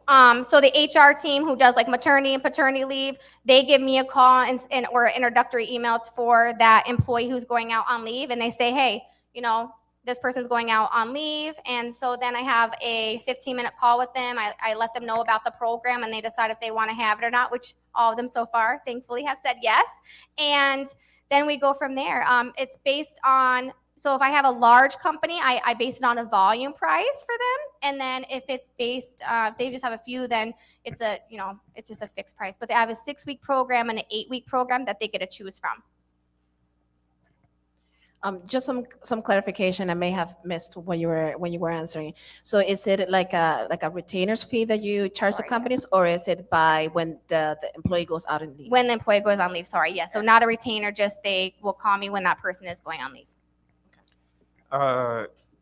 So the HR team who does like maternity and paternity leave, they give me a call or introductory emails for that employee who's going out on leave, and they say, hey, this person's going out on leave. And so then I have a 15-minute call with them. I let them know about the program, and they decide if they want to have it or not, which all of them so far, thankfully, have said yes. And then we go from there. It's based on, so if I have a large company, I base it on a volume price for them. And then if it's based, if they just have a few, then it's it's just a fixed price. But they have a 6-week program and an 8-week program that they get to choose from. Just some clarification. I may have missed when you were answering. So is it like a retainer's fee that you charge the companies, or is it by when the employee goes out on leave? When the employee goes on leave, sorry. Yeah, so not a retainer, just they will call me when that person is going on leave.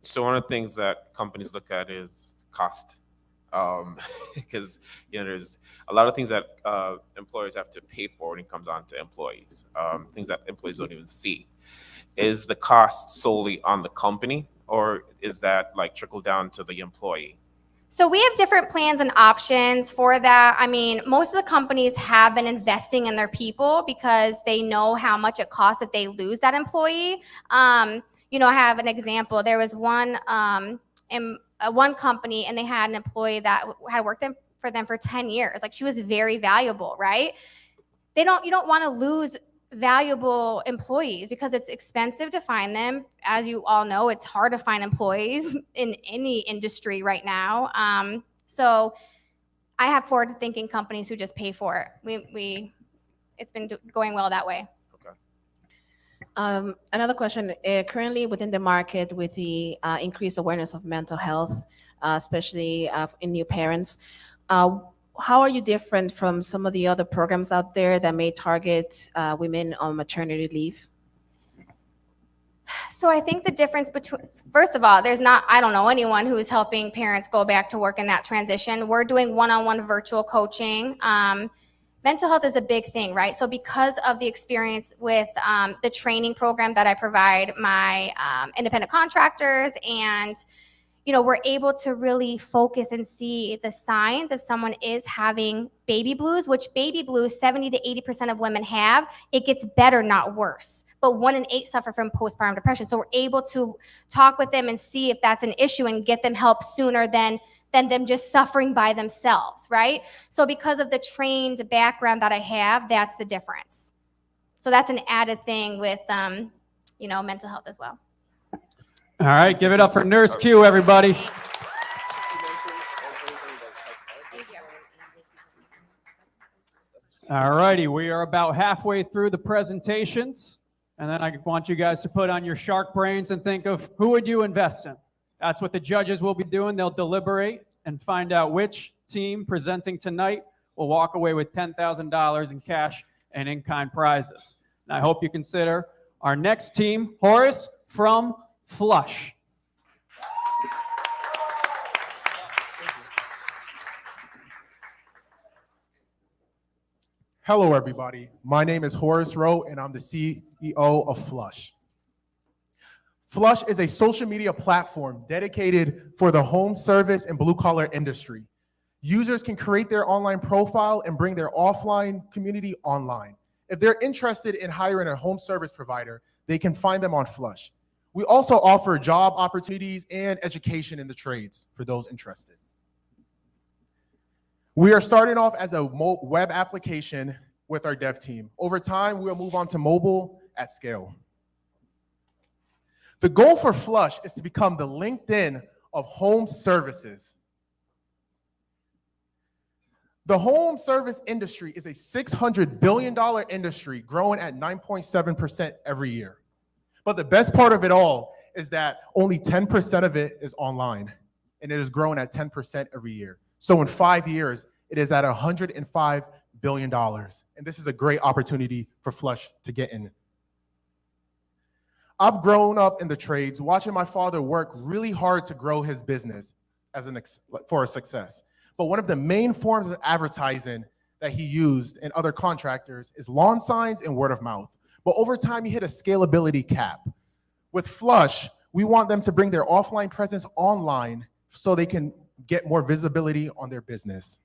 So one of the things that companies look at is cost, because there's a lot of things that employers have to pay for when it comes on to employees, things that employees don't even see. Is the cost solely on the company, or is that like trickle down to the employee? So we have different plans and options for that. I mean, most of the companies have been investing in their people because they know how much it costs if they lose that employee. I have an example. There was one company, and they had an employee that had worked for them for 10 years. Like, she was very valuable, right? You don't want to lose valuable employees because it's expensive to find them. As you all know, it's hard to find employees in any industry right now. So I have forward-thinking companies who just pay for it. It's been going well that way. Another question, currently within the market with the increased awareness of mental health, especially in new parents, how are you different from some of the other programs out there that may target women on maternity leave? So I think the difference between, first of all, I don't know anyone who's helping parents go back to work in that transition. We're doing one-on-one virtual coaching. Mental health is a big thing, right? So because of the experience with the training program that I provide my independent contractors, and we're able to really focus and see the signs if someone is having baby blues, which baby blues 70 to 80% of women have. It gets better, not worse. But 1 in 8 suffer from postpartum depression. So we're able to talk with them and see if that's an issue and get them help sooner than them just suffering by themselves, right? So because of the trained background that I have, that's the difference. So that's an added thing with, mental health as well. All right, give it up for Nurse Q, everybody. All righty, we are about halfway through the presentations, and then I want you guys to put on your shark brains and think of who would you invest in. That's what the judges will be doing. They'll deliberate and find out which team presenting tonight will walk away with $10,000 in cash and in-kind prizes. And I hope you consider our next team, Horace from Flush. Hello, everybody. My name is Horace Rowe, and I'm the CEO of Flush. Flush is a social media platform dedicated for the home service and blue-collar industry. Users can create their online profile and bring their offline community online. If they're interested in hiring a home service provider, they can find them on Flush. We also offer job opportunities and education in the trades for those interested. We are starting off as a web application with our dev team. Over time, we'll move on to mobile at scale. The goal for Flush is to become the LinkedIn of home services. The home service industry is a $600 billion industry growing at 9.7% every year. But the best part of it all is that only 10% of it is online, and it is growing at 10% every year. So in 5 years, it is at $105 billion. And this is a great opportunity for Flush to get in. I've grown up in the trades, watching my father work really hard to grow his business for a success. But one of the main forms of advertising that he used and other contractors is lawn signs and word of mouth. But over time, he hit a scalability cap. With Flush, we want them to bring their offline presence online so they can get more visibility on their business.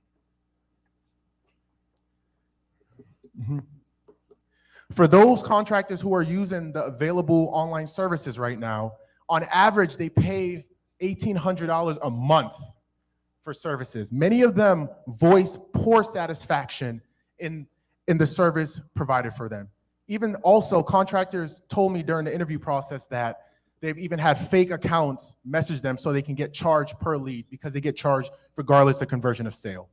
For those contractors who are using the available online services right now, on average, they pay $1,800 a month for services. Many of them voice poor satisfaction in the service provided for them. Even also, contractors told me during the interview process that they've even had fake accounts message them so they can get charged per lead because they get charged regardless of conversion of sale.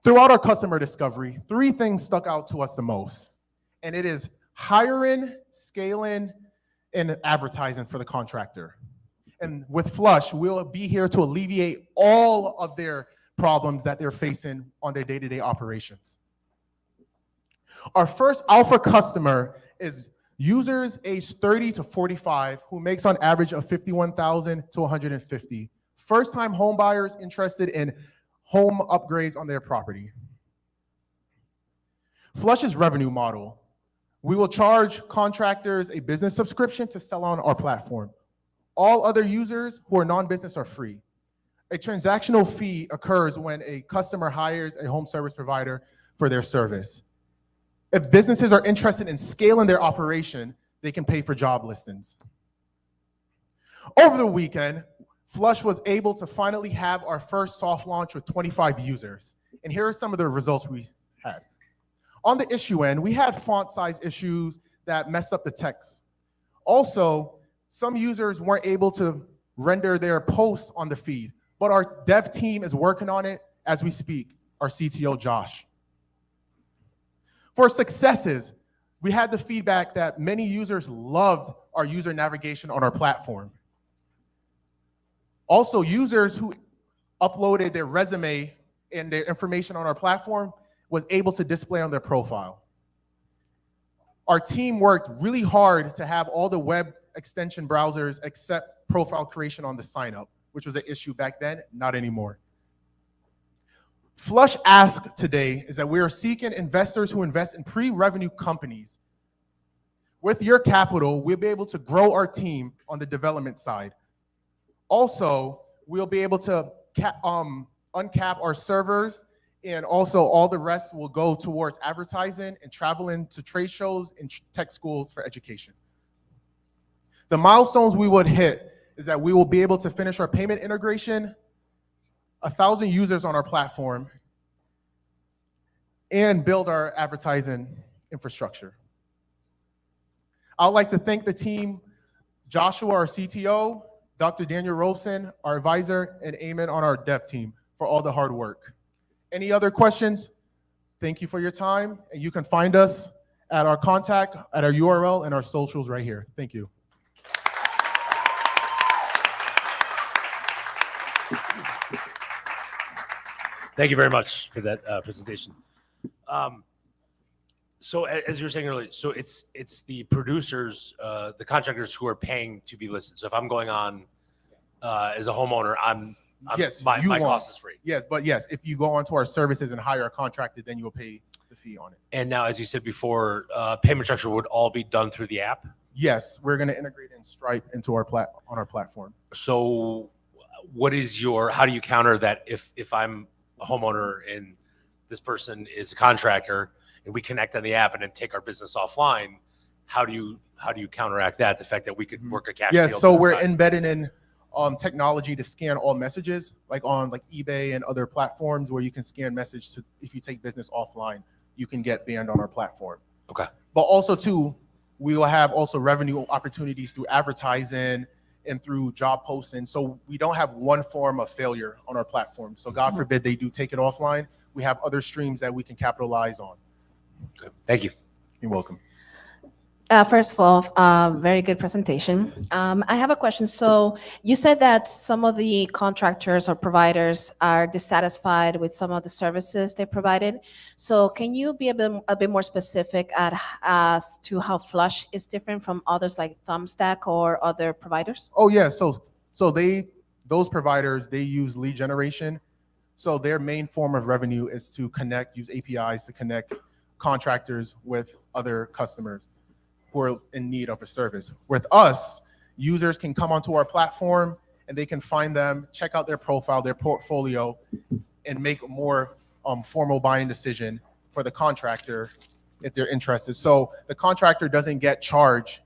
Throughout our customer discovery, 3 things stuck out to us the most, and it is hiring, scaling, and advertising for the contractor. And with Flush, we'll be here to alleviate all of their problems that they're facing on their day-to-day operations. Our first alpha customer is users aged 30 to 45 who makes on average of $51,000 to $150,000. First-time home buyers interested in home upgrades on their property. Flush's revenue model. We will charge contractors a business subscription to sell on our platform. All other users who are non-business are free. A transactional fee occurs when a customer hires a home service provider for their service. If businesses are interested in scaling their operation, they can pay for job listings. Over the weekend, Flush was able to finally have our first soft launch with 25 users. And here are some of the results we had. On the issue end, we had font size issues that messed up the text. Also, some users weren't able to render their posts on the feed, but our dev team is working on it as we speak, our CTO, Josh. For successes, we had the feedback that many users loved our user navigation on our platform. Also, users who uploaded their resume and their information on our platform was able to display on their profile. Our team worked really hard to have all the web extension browsers accept profile creation on the sign up, which was an issue back then, not anymore. Flush ask today is that we are seeking investors who invest in pre-revenue companies. With your capital, we'll be able to grow our team on the development side. Also, we'll be able to uncap our servers, and also all the rest will go towards advertising and traveling to trade shows and tech schools for education. The milestones we would hit is that we will be able to finish our payment integration, 1,000 users on our platform, and build our advertising infrastructure. I'd like to thank the team, Joshua, our CTO, Dr. Daniel Robeson, our advisor, and Eamon on our dev team for all the hard work. Any other questions? Thank you for your time, and you can find us at our contact, at our URL, and our socials right here. Thank you. Thank you very much for that presentation. So as you were saying earlier, so it's the producers, the contractors who are paying to be listed. So if I'm going on as a homeowner, Yes, my cost is free. Yes, but yes, if you go onto our services and hire a contractor, then you will pay the fee on it. And now, as you said before, payment structure would all be done through the app. Yes, we're going to integrate in Stripe into our on our platform. So what is how do you counter that if I'm a homeowner and this person is a contractor and we connect on the app and then take our business offline? How do you counteract that? The fact that we could work a cash deal. Yes, so we're side? embedding in technology to scan all messages, like on eBay and other platforms where you can scan message to, if you take business offline, you can get banned on our platform. Okay. But also too, we will have also revenue opportunities through advertising and through job posting. So we don't have one form of failure on our platform. So God forbid they do take it offline, we have other streams that we can capitalize on. Okay. Thank you. You're welcome. First of all, very good presentation. I have a question. So you said that some of the contractors or providers are dissatisfied with some of the services they provided. So can you be a bit more specific as to how Flush is different from others like Thumbstack or other providers? Oh yeah, so those providers, they use lead generation. So their main form of revenue is to use APIs to connect contractors with other customers who are in need of a service. With us, users can come onto our platform and they can find them, check out their profile, their portfolio, and make a more formal buying decision for the contractor if they're interested. So the contractor doesn't get charged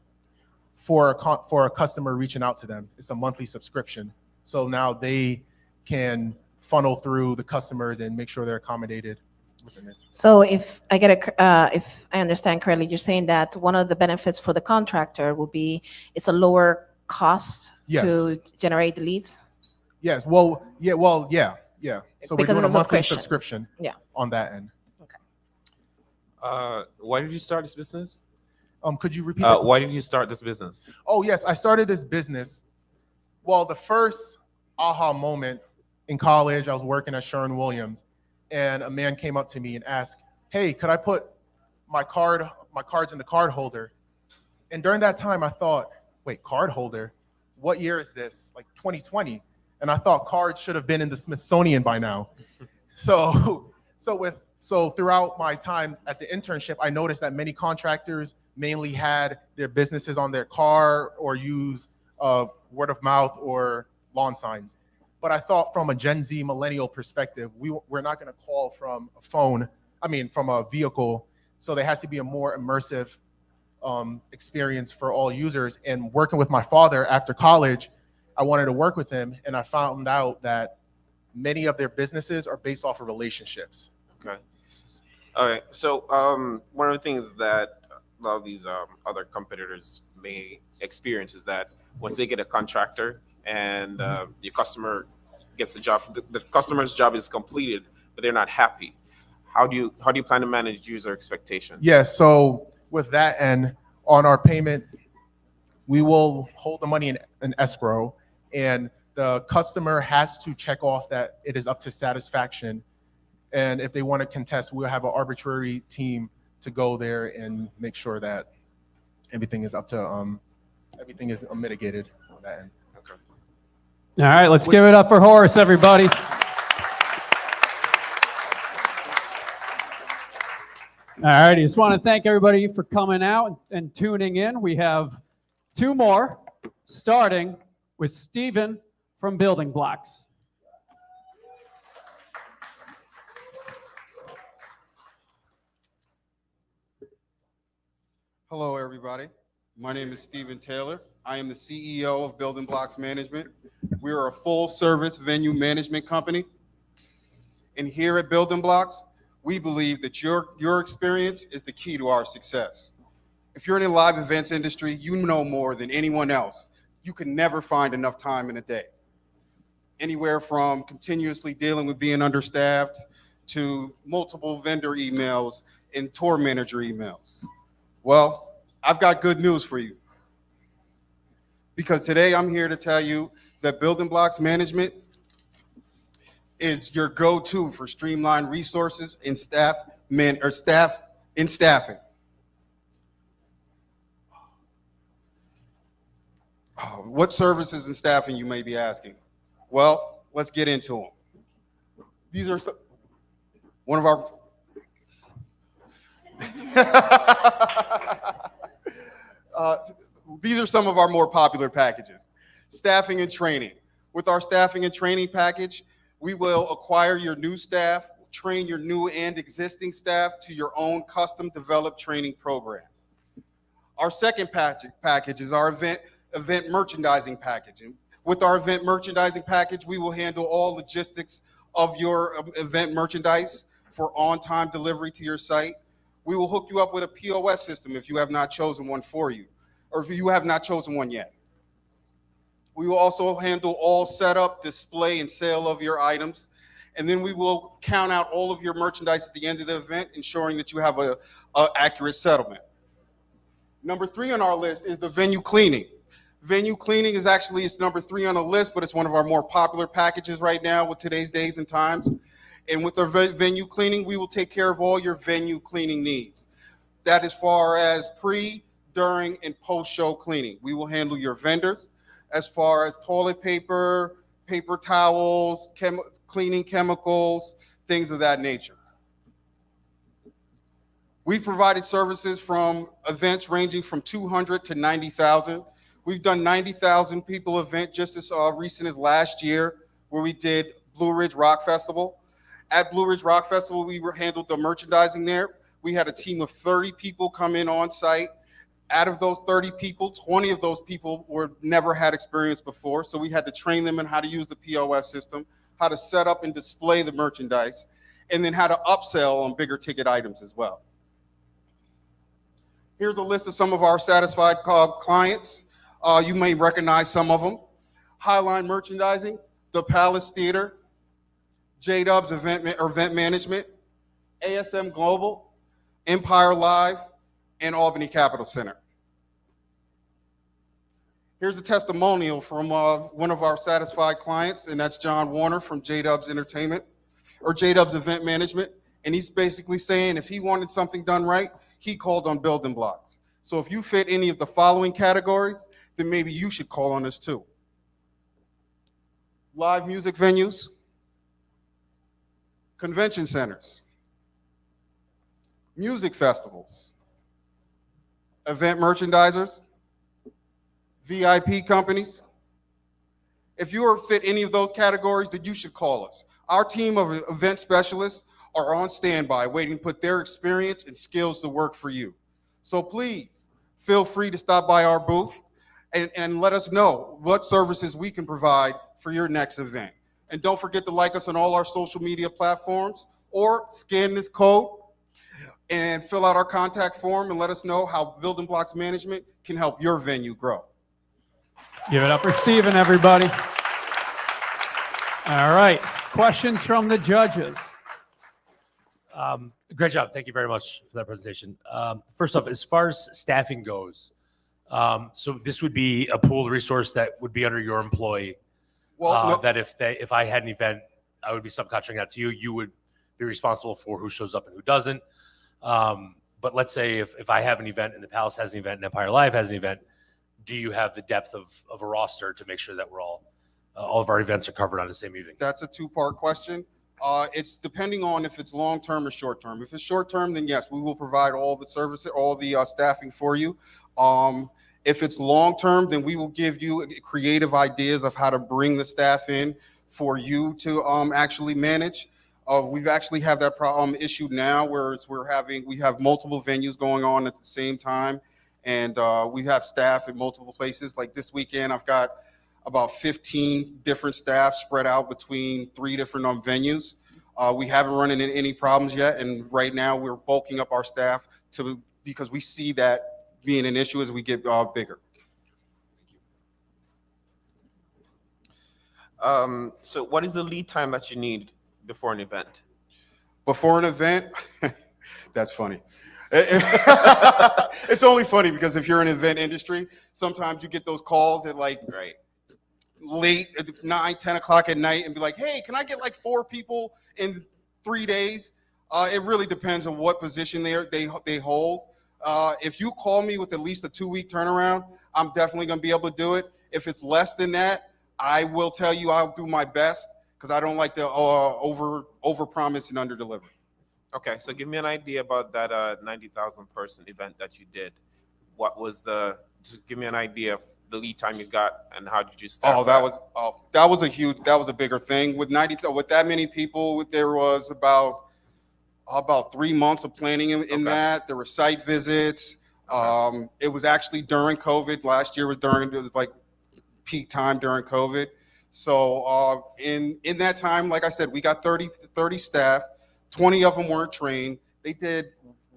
for a customer reaching out to them. It's a monthly subscription. So now they can funnel through the customers and make sure they're accommodated within it. So if I understand correctly, you're saying that one of the benefits for the contractor will be it's a lower cost to generate the leads? Yes. Yeah. So we're Because doing a it's monthly subscription. subscription on that end. Why did you start this business? Could you repeat that? Why did you start this business? Oh, yes. I started this business. Well, the first aha moment in college, I was working at Sherwin-Williams, and a man came up to me and asked, "Hey, could I put my cards in the card holder?" And during that time, I thought, wait, card holder? What year is this? Like 2020. And I thought cards should have been in the Smithsonian by now. So throughout my time at the internship, I noticed that many contractors mainly had their businesses on their car or use word of mouth or lawn signs. But I thought from a Gen Z millennial perspective, we're not going to call from a phone, from a vehicle. So there has to be a more immersive experience for all users. And working with my father after college, I wanted to work with him. And I found out that many of their businesses are based off of relationships. Okay. All right. So one of the things that a lot of these other competitors may experience is that once they get a contractor and the customer gets the job, the customer's job is completed, but they're not happy. How do you plan to manage user expectations? Yes, so with that end, on our payment, we will hold the money in escrow, and the customer has to check off that it is up to satisfaction. And if they want to contest, we'll have an arbitrary team to go there and make sure that everything is up to everything is mitigated on that end. Okay. All right, let's give it up for Horace, everybody. All right, I just want to thank everybody for coming out and tuning in. We have two more, starting with Stephen from Building Blocks. Hello, everybody. My name is Stephen Taylor. I am the CEO of Building Blocks Management. We are a full-service venue management company. And here at Building Blocks, we believe that your experience is the key to our success. If you're in the live events industry, you know more than anyone else. You can never find enough time in a day. Anywhere from continuously dealing with being understaffed to multiple vendor emails and tour manager emails. Well, I've got good news for you. Because today I'm here to tell you that Building Blocks Management is your go-to for streamlined resources and staffing. What services and staffing, you may be asking? Well, let's get into them. These are one of our these are some of our more popular packages. Staffing and training. With our staffing and training package, we will acquire your new staff, train your new and existing staff to your own custom developed training program. Our second package is our event merchandising package. And with our event merchandising package, we will handle all logistics of your event merchandise for on-time delivery to your site. We will hook you up with a POS system if you have not chosen one for you, or if you have not chosen one yet. We will also handle all setup, display, and sale of your items. And then we will count out all of your merchandise at the end of the event, ensuring that you have an accurate settlement. Number 3 on our list is the venue cleaning. Venue cleaning is actually, it's number 3 on the list, but it's one of our more popular packages right now with today's days and times. And with our venue cleaning, we will take care of all your venue cleaning needs. That as far as pre, during, and post-show cleaning. We will handle your vendors as far as toilet paper, paper towels, cleaning chemicals, things of that nature. We've provided services from events ranging from 200 to 90,000. We've done 90,000 people event just as recent as last year, where we did Blue Ridge Rock Festival. At Blue Ridge Rock Festival, we handled the merchandising there. We had a team of 30 people come in on site. Out of those 30 people, 20 of those people never had experience before, so we had to train them in how to use the POS system, how to set up and display the merchandise, and then how to upsell on bigger ticket items as well. Here's a list of some of our satisfied clients. You may recognize some of them. Highline Merchandising, the Palace Theater, J-Dubs Event Management, ASM Global, Empire Live, and Albany Capital Center. Here's a testimonial from one of our satisfied clients, and that's John Warner from J-Dubs Entertainment, or J-Dubs Event Management. And he's basically saying if he wanted something done right, he called on Building Blocks. So if you fit any of the following categories, then maybe you should call on us too. Live music venues, convention centers, music festivals, event merchandisers, VIP companies. If you fit any of those categories, then you should call us. Our team of event specialists are on standby, waiting to put their experience and skills to work for you. So please feel free to stop by our booth and let us know what services we can provide for your next event. And don't forget to like us on all our social media platforms, or scan this code and fill out our contact form and let us know how Building Blocks Management can help your venue grow. Give it up for Steven, everybody. All right, questions from the judges. Great job. Thank you very much for that presentation. First off, as far as staffing goes, so this would be a pooled resource that would be under your employee. Well, no, That if I had an event, I would be subcontracting that to you. You would be responsible for who shows up and who doesn't. But let's say if I have an event and the Palace has an event and Empire Live has an event, do you have the depth of a roster to make sure that we're all of our events are covered on the same evening? that's a two-part question. It's depending on if it's long-term or short-term. If it's short-term, then yes, we will provide all the services, all the staffing for you. If it's long-term, then we will give you creative ideas of how to bring the staff in for you to actually manage. We've actually have that problem issue now where we have multiple venues going on at the same time, and we have staff in multiple places. Like this weekend, I've got about 15 different staff spread out between 3 different venues. We haven't run into any problems yet, and right now we're bulking up our staff because we see that being an issue as we get bigger. So what is the lead time that you need before an event? Before an event, that's funny. It's only funny because if you're in the event industry, sometimes you get those calls at like late at 9, 10 o'clock at night and be like, hey, can I get like 4 people in 3 days? It really depends on what position they hold. If you call me with at least a 2-week turnaround, I'm definitely going to be able to do it. If it's less than that, I will tell you I'll do my best because I don't like to over promise and under deliver. Okay, so give me an idea about that 90,000 person event that you did. What was just give me an idea of the lead time you got and how did you staff that was a bigger thing with that many people. There was about 3 months of planning in that. There were site visits. It was actually during COVID. Last year it was like peak time during COVID. So in that time, like I said, we got 30 staff. 20 of them weren't trained. They did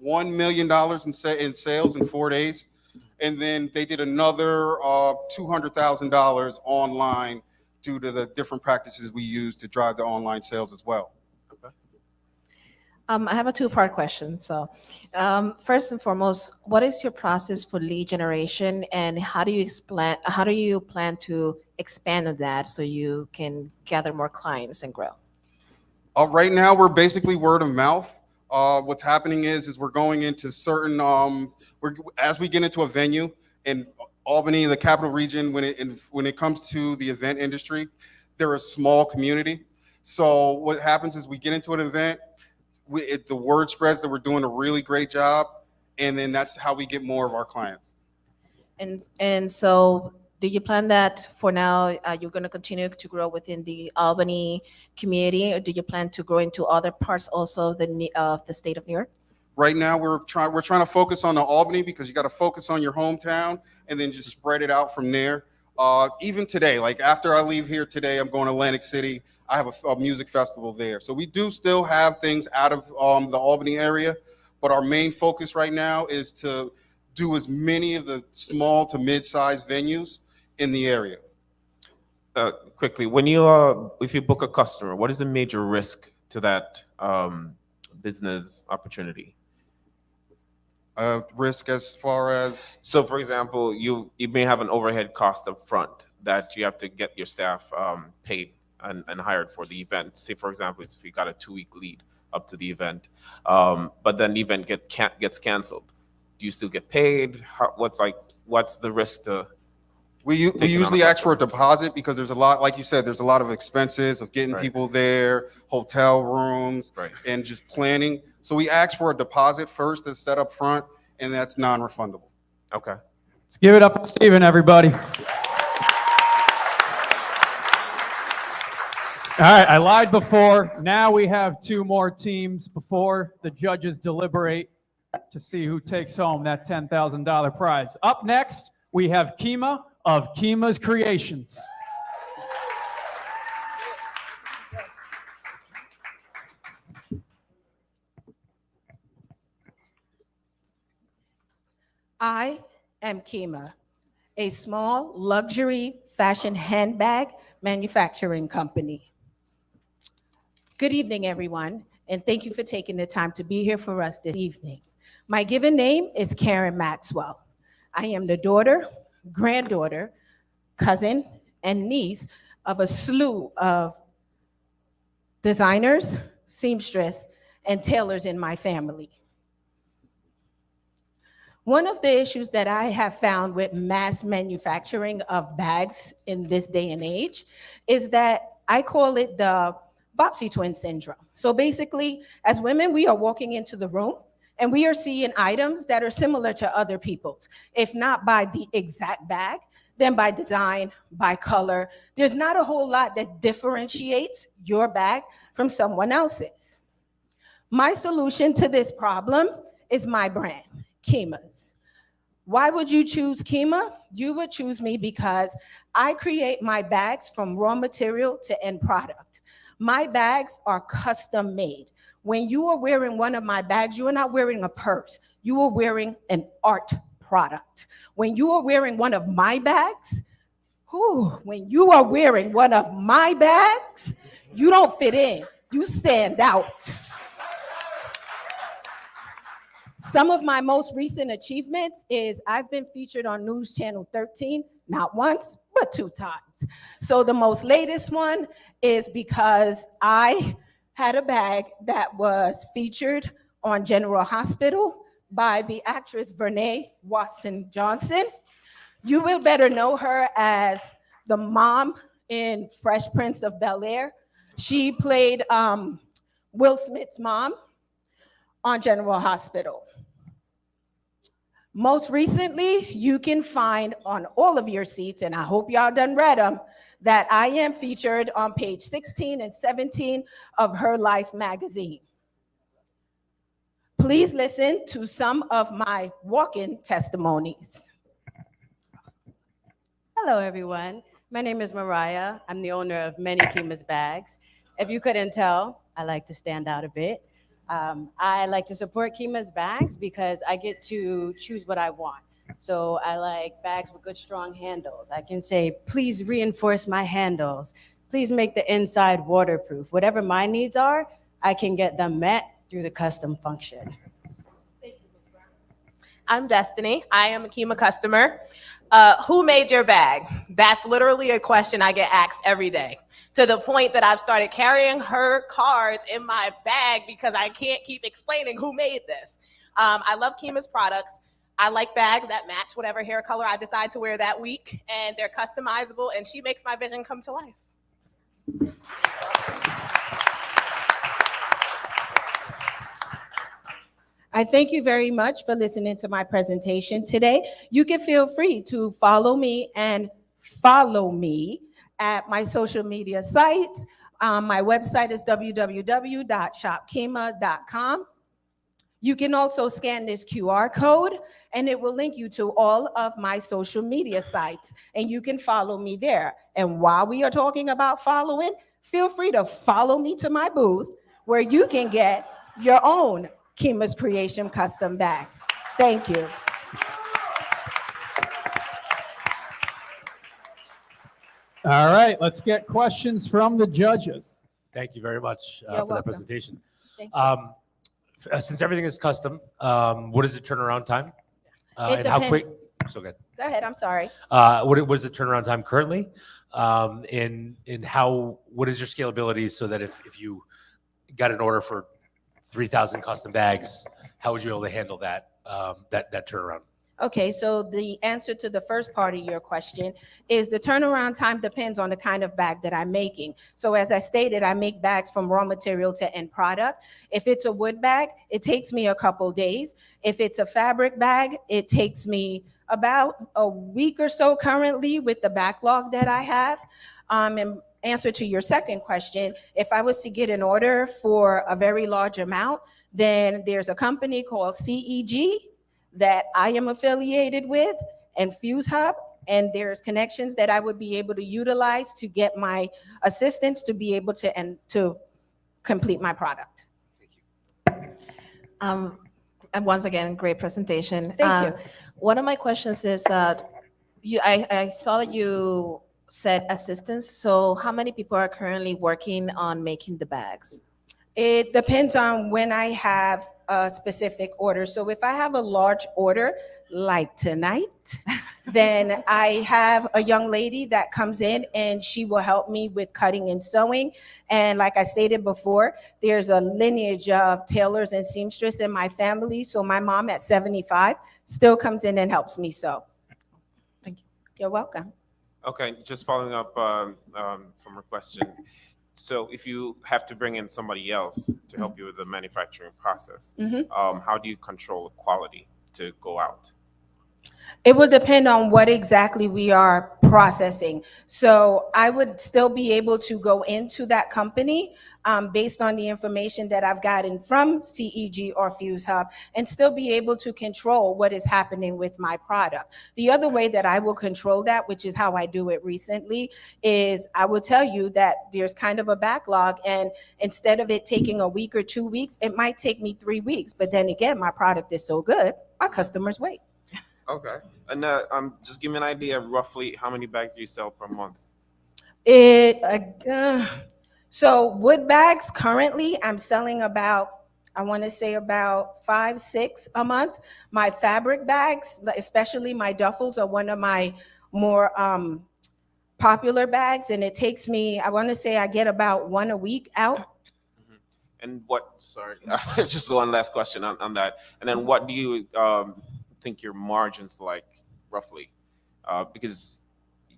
$1 million in sales in 4 days. And then they did another $200,000 online due to the different practices we use to drive the online sales as well. I have a 2-part question. So first and foremost, what is your process for lead generation and how do you plan to expand on that so you can gather more clients and grow? Right now, we're basically word of mouth. What's happening is we're going into certain, as we get into a venue in Albany, the capital region, when it comes to the event industry, they're a small community. So what happens is we get into an event, the word spreads that we're doing a really great job, and then that's how we get more of our clients. And so do you plan that for now you're going to continue to grow within the Albany community, or do you plan to grow into other parts also of the state of New York? Right now, we're trying to focus on the Albany because you got to focus on your hometown and then just spread it out from there. Even today, like after I leave here today, I'm going to Atlantic City. I have a music festival there. So we do still have things out of the Albany area, but our main focus right now is to do as many of the small to mid-sized venues in the area. Quickly, if you book a customer, what is the major risk to that business opportunity? Risk as far as? So for example, you may have an overhead cost up front that you have to get your staff paid and hired for the event. Say for example, if you got a 2-week lead up to the event, but then the event gets canceled, do you still get paid? What's the risk to? We usually ask for a deposit because there's a lot, like you said, there's a lot of expenses of getting people there, hotel rooms, and just planning. So we ask for a deposit first to set up front, and that's non-refundable. Okay. Let's give it up for Steven, everybody. All right, I lied before. Now we have 2 more teams before the judges deliberate to see who takes home that $10,000 prize. Up next, we have Kima of Kima's Creations. I am Kima, a small luxury fashion handbag manufacturing company. Good evening, everyone, and thank you for taking the time to be here for us this evening. My given name is Karen Maxwell. I am the daughter, granddaughter, cousin, and niece of a slew of designers, seamstress, and tailors in my family. One of the issues that I have found with mass manufacturing of bags in this day and age is that I call it the Bopsy twin syndrome. So basically, as women, we are walking into the room and we are seeing items that are similar to other people's, if not by the exact bag, then by design, by color. There's not a whole lot that differentiates your bag from someone else's. My solution to this problem is my brand, Kima's. Why would you choose Kima? You would choose me because I create my bags from raw material to end product. My bags are custom made. When you are wearing one of my bags, you are not wearing a purse. You are wearing an art product. When you are wearing one of my bags, when you are wearing one of my bags, you don't fit in, you stand out. Some of my most recent achievements is I've been featured on News Channel 13, not once, but 2 times. So the most latest one is because I had a bag that was featured on General Hospital by the actress Vernee Watson Johnson. You will better know her as the mom in Fresh Prince of Bel-Air. She played Will Smith's mom on General Hospital. Most recently, you can find on all of your seats, and I hope y'all done read them, that I am featured on page 16 and 17 of Her Life magazine. Please listen to some of my walk-in testimonies. Hello, everyone. My name is Mariah. I'm the owner of many Kima's bags. If you couldn't tell, I like to stand out a bit. I like to support Kima's bags because I get to choose what I want. So I like bags with good, strong handles. I can say, please reinforce my handles. Please make the inside waterproof. Whatever my needs are, I can get them met through the custom function. I'm Destiny. I am a Kima customer. Who made your bag? That's literally a question I get asked every day, to the point that I've started carrying her cards in my bag because I can't keep explaining who made this. I love Kima's products. I like bags that match whatever hair color I decide to wear that week, and they're customizable, and she makes my vision come to life. I thank you very much for listening to my presentation today. You can feel free to follow me at my social media sites. My website is www.shopkima.com. You can also scan this QR code and it will link you to all of my social media sites and you can follow me there. And while we are talking about following, feel free to follow me to my booth where you can get your own Kima's Creation custom bag. Thank you. All right, let's get questions from the judges. Thank you very much for welcome. that presentation. Thank you. Since everything is custom, what is the turnaround time? It and how quick? depends. So good. Go ahead, I'm sorry. What is the turnaround time currently? And what is your scalability so that if you got an order for 3,000 custom bags, how would you be able to handle that turnaround? Okay, so the answer to the first part of your question is the turnaround time depends on the kind of bag that I'm making. So as I stated, I make bags from raw material to end product. If it's a wood bag, it takes me a couple days. If it's a fabric bag, it takes me about a week or so currently with the backlog that I have. In answer to your second question, if I was to get an order for a very large amount, then there's a company called CEG that I am affiliated with and Fuse Hub, and there's connections that I would be able to utilize to get my assistants to be able to complete my product. And once again, great presentation. Thank you. One of my questions is, I saw that you said assistants. So how many people are currently working on making the bags? It depends on when I have a specific order. So if I have a large order, like tonight, then I have a young lady that comes in and she will help me with cutting and sewing. And like I stated before, there's a lineage of tailors and seamstress in my family. So my mom at 75 still comes in and helps me sew. Thank you. You're welcome. Okay, just following up from her question. So if you have to bring in somebody else to help you with the manufacturing process, how do you control the quality to go out? It will depend on what exactly we are processing. So I would still be able to go into that company based on the information that I've gotten from CEG or Fuse Hub and still be able to control what is happening with my product. The other way that I will control that, which is how I do it recently, is I will tell you that there's kind of a backlog, and instead of it taking a week or 2 weeks, it might take me 3 weeks. But then again, my product is so good, my customers wait. Okay, and just give me an idea of roughly how many bags do you sell per month? So wood bags currently I'm selling about, I want to say about 5, 6 a month. My fabric bags, especially my duffels, are one of my more popular bags, and it takes me, I want to say I get about 1 a week out. And just one last question on that. And then what do you think your margins like roughly? Because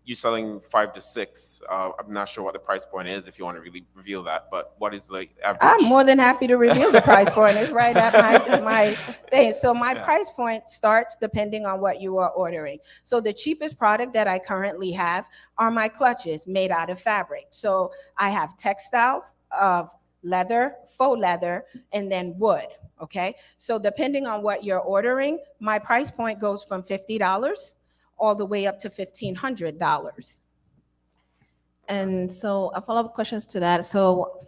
you're selling 5 to 6. I'm not sure what the price point is if you want to really reveal that, but what is the average? I'm more than happy to reveal the price point. It's right at my thing. So my price point starts depending on what you are ordering. So the cheapest product that I currently have are my clutches made out of fabric. So I have textiles of leather, faux leather, and then wood. Okay. So depending on what you're ordering, my price point goes from $50 all the way up to $1,500. And so a follow-up questions to that. So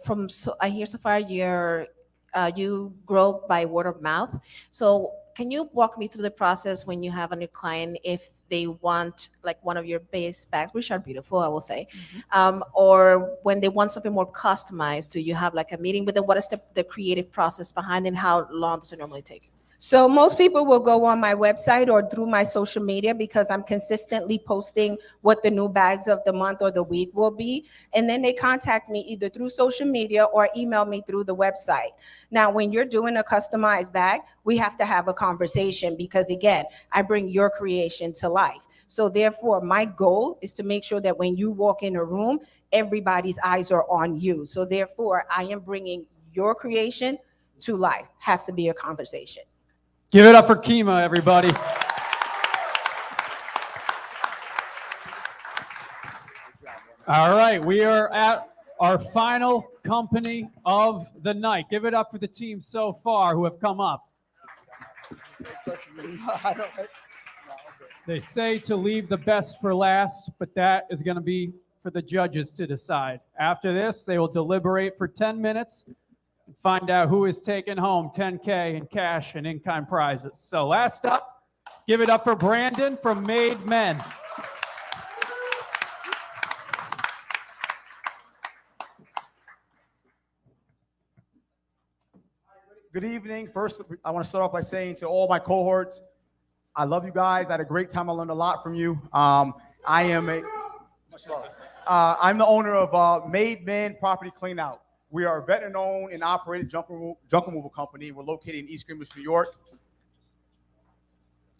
I hear so far you grow by word of mouth. So can you walk me through the process when you have a new client, if they want like one of your base bags, which are beautiful, I will say, or when they want something more customized, do you have like a meeting with them? What is the creative process behind it, and how long does it normally take? So most people will go on my website or through my social media because I'm consistently posting what the new bags of the month or the week will be. And then they contact me either through social media or email me through the website. Now, when you're doing a customized bag, we have to have a conversation because, again, I bring your creation to life. So therefore, my goal is to make sure that when you walk in a room, everybody's eyes are on you. So therefore, I am bringing your creation to life. Has to be a conversation. Give it up for Kima, everybody. All right, we are at our final company of the night. Give it up for the team so far who have come up. They say to leave the best for last, but that is going to be for the judges to decide. After this, they will deliberate for 10 minutes and find out who is taking home $10K in cash and in-kind prizes. So last up, give it up for Brandon from Made Men. Good evening. First, I want to start off by saying to all my cohorts, I love you guys. I had a great time. I learned a lot from you. I'm the owner of Made Men Property Cleanout. We are a veteran-owned and operated junk removal company. We're located in East Greenwich, New York.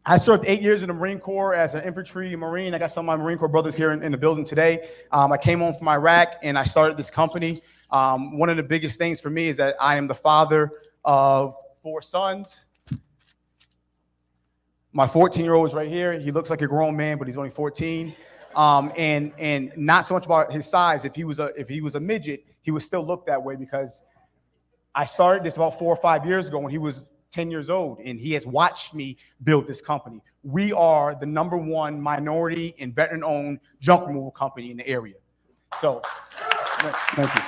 I served 8 years in the Marine Corps as an infantry Marine. I got some of my Marine Corps brothers here in the building today. I came home from Iraq and I started this company. One of the biggest things for me is that I am the father of 4 sons. My 14-year-old is right here. He looks like a grown man, but he's only 14. And not so much about his size. If he was a midget, he would still look that way because I started this about 4 or 5 years ago when he was 10 years old, and he has watched me build this company. We are the #1 minority and veteran-owned junk removal company in the area. So, thank you.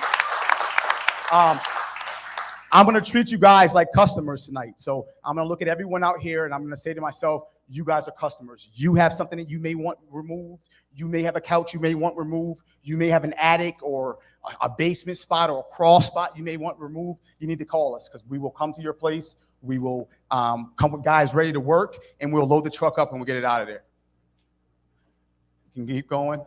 I'm going to treat you guys like customers tonight. So I'm going to look at everyone out here and I'm going to say to myself, you guys are customers. You have something that you may want removed. You may have a couch you may want removed. You may have an attic or a basement spot or a crawl spot you may want removed. You need to call us because we will come to your place. We will come with guys ready to work and we'll load the truck up and we'll get it out of there. You can keep going.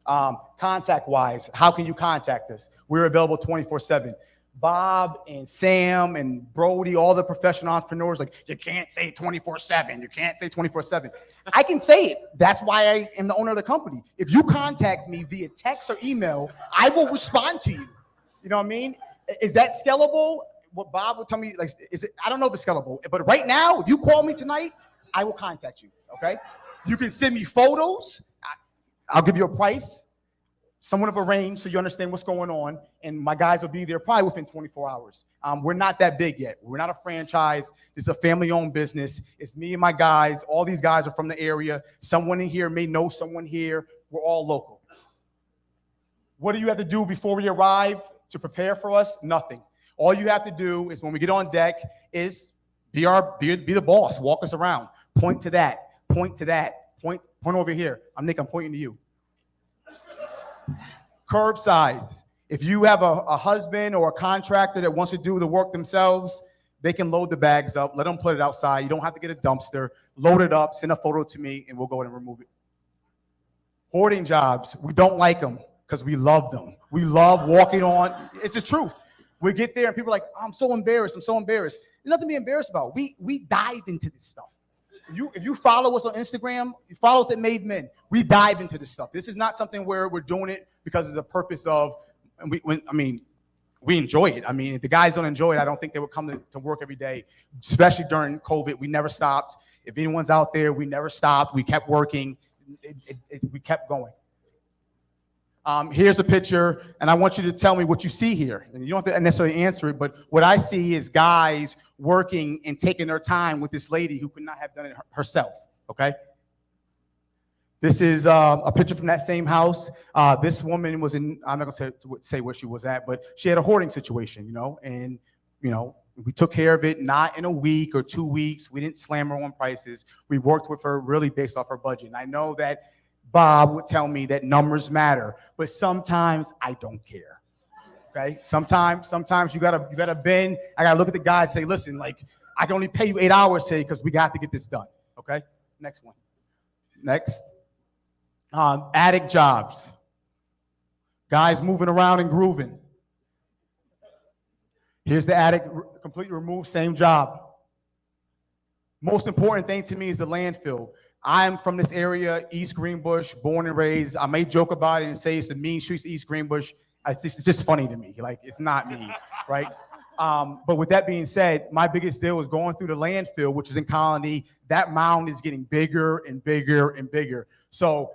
Contact-wise, how can you contact us? We're available 24/7. Bob and Sam and Brody, all the professional entrepreneurs, like, you can't say 24/7. You can't say 24/7. I can say it. That's why I am the owner of the company. If you contact me via text or email, I will respond to you. You know what I mean? Is that scalable? What Bob would tell me, like, is it? I don't know if it's scalable, but right now, if you call me tonight, I will contact you, okay? You can send me photos. I'll give you a price, somewhat of a range so you understand what's going on, and my guys will be there probably within 24 hours. We're not that big yet. We're not a franchise. This is a family-owned business. It's me and my guys. All these guys are from the area. Someone in here may know someone here. We're all local. What do you have to do before we arrive to prepare for us? Nothing. All you have to do is when we get on deck is be the boss. Walk us around. Point to that. Point to that. Point over here. Nick, I'm pointing to you. Curbside. If you have a husband or a contractor that wants to do the work themselves, they can load the bags up. Let them put it outside. You don't have to get a dumpster. Load it up. Send a photo to me, and we'll go ahead and remove it. Hoarding jobs. We don't like them because we love them. We love walking on. It's the truth. We get there, and people are like, oh, I'm so embarrassed. I'm so embarrassed. There's nothing to be embarrassed about. We dive into this stuff. If you follow us on Instagram, you follow us at Made Men. We dive into this stuff. This is not something where we're doing it because it's a purpose of, we enjoy it. I mean, if the guys don't enjoy it, I don't think they would come to work every day, especially during COVID. We never stopped. If anyone's out there, we never stopped. We kept working. We kept going. Here's a picture, and I want you to tell me what you see here. And you don't have to necessarily answer it, but what I see is guys working and taking their time with this lady who could not have done it herself, okay? This is a picture from that same house. This woman was in, I'm not gonna say where she was at, but she had a hoarding situation, and, we took care of it, not in a week or 2 weeks. We didn't slam her on prices. We worked with her really based off her budget. And I know that Bob would tell me that numbers matter, but sometimes I don't care. Okay? Sometimes you gotta bend. I gotta look at the guy and say, listen, like, I can only pay you 8 hours today because we got to get this done. Okay? Next one. Next. Attic jobs. Guys moving around and grooving. Here's the attic, completely removed, same job. Most important thing to me is the landfill. I'm from this area, East Greenbush, born and raised. I may joke about it and say it's the mean streets of East Greenbush. It's just funny to me. Like, it's not me, right? But with that being said, my biggest deal is going through the landfill, which is in Colony. That mound is getting bigger and bigger and bigger. So